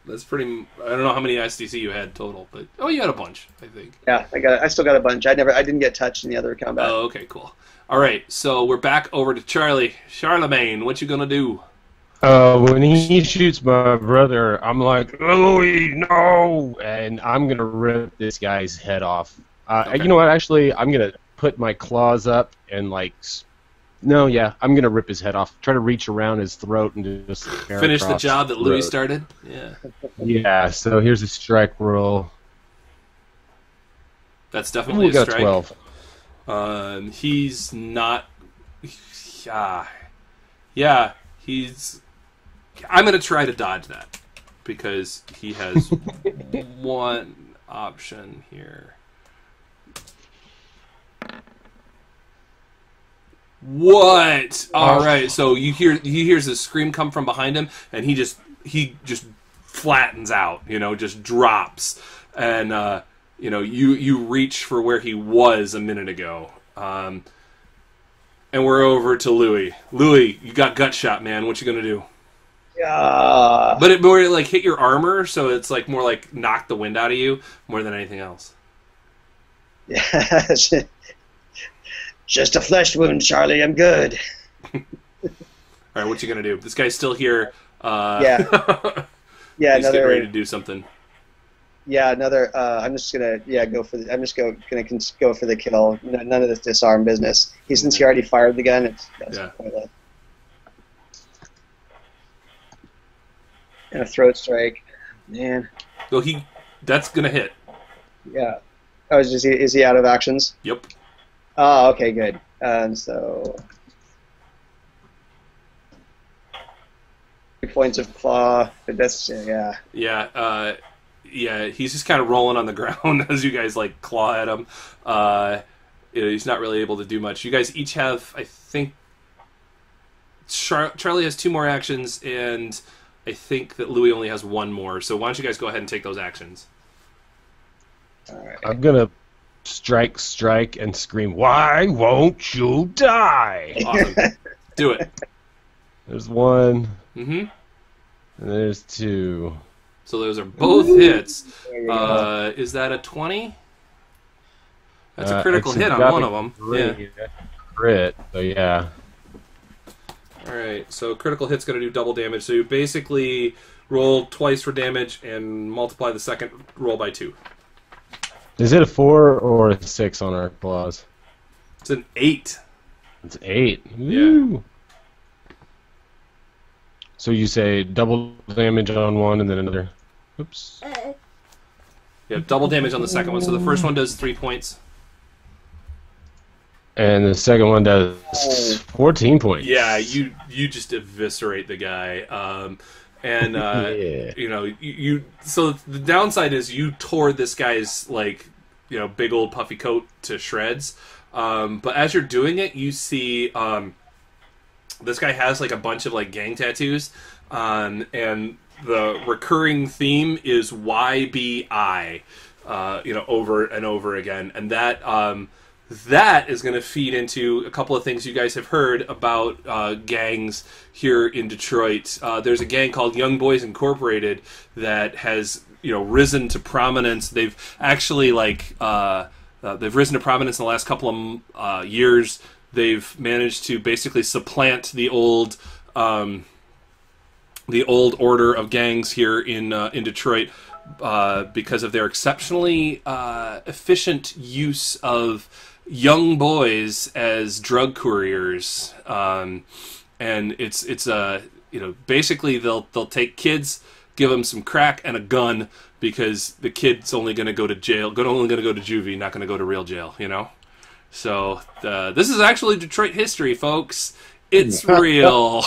That's pretty. I don't know how many SDC you had total, but you had a bunch, I think. Yeah, I still got a bunch. I didn't get touched in the other combat. Oh, okay, cool. All right, so we're back over to Charlie. Charlemagne, what you gonna do? When he shoots my brother, I'm like, Louis, no! And I'm going to rip this guy's head off. Okay. You know what? Actually, I'm going to put my claws up and, like... No, yeah, I'm going to rip his head off. Try to reach around his throat and just... Finish the job that Louis started? Yeah. Yeah, so here's a strike roll. That's definitely a strike. 12. He's not... Yeah, he's... I'm going to try to dodge that because he has one option here. What? All right. So he hears a scream come from behind him, and he just flattens out. Just drops, and you reach for where he was a minute ago. And we're over to Louis. Louis, you got gut shot, man. What you gonna do? But it more like hit your armor, so it's like more like knock the wind out of you more than anything else. Yeah, just a flesh wound, Charlie. I'm good. All right, what you gonna do? This guy's still here. Yeah. He's getting ready to do something. Yeah, another. I'm just gonna go for. I'm just gonna go for the kill. None of this disarm business. Since he already fired the gun, that's pointless. And a throat strike, man. So that's gonna hit. Yeah. Oh, is he out of actions? Yep. Oh, okay, good. So 3 points of claw. That's yeah. Yeah. Yeah. He's just kind of rolling on the ground as you guys like claw at him. He's not really able to do much. You guys each have, I think, Charlie has 2 more actions, and I think that Louis only has 1 more. So why don't you guys go ahead and take those actions? All right. I'm gonna strike, and scream, "Why won't you die?" Awesome. Do it. There's 1. Mm-hmm. And there's 2. So those are both hits. Is that a 20? That's a critical hit on one of them. Yeah. Crit. So yeah. All right. So critical hit's going to do double damage. So you basically roll twice for damage and multiply the second roll by 2. Is it a 4 or a 6 on our claws? It's an 8. It's 8. Yeah. Woo. So you say double damage on one and then another. Oops. Yeah, double damage on the second one. So the first one does 3 points. And the second one does 14 points. Yeah, you just eviscerate the guy. Yeah. So the downside is you tore this guy's big old puffy coat to shreds. But as you're doing it, you see this guy has a bunch of gang tattoos, and the recurring theme is YBI, over and over again, and that is going to feed into a couple of things you guys have heard about gangs here in Detroit. There's a gang called Young Boys Incorporated that has risen to prominence. They've actually they've risen to prominence in the last couple of years. They've managed to basically supplant the old order of gangs here in Detroit because of their exceptionally efficient use of young boys as drug couriers, and it's basically they'll take kids give him some crack and a gun because the kid's only going to go to jail, only going to go to juvie, not going to go to real jail, you know? So this is actually Detroit history, folks. It's real.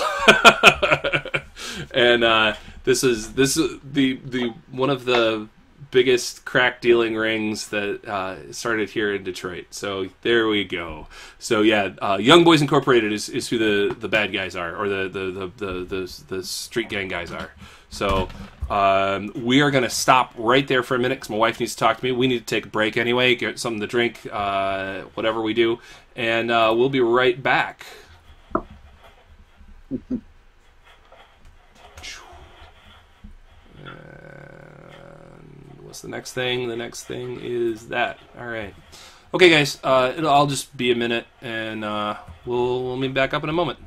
And this is the one of the biggest crack dealing rings that started here in Detroit. So there we go. So yeah, Young Boys Incorporated is who the bad guys are, or the street gang guys are. So we are going to stop right there for a minute because my wife needs to talk to me. We need to take a break anyway, get something to drink, whatever we do, and we'll be right back. What's the next thing? The next thing is that. All right. Okay, guys. I'll just be a minute, and we'll meet back up in a moment.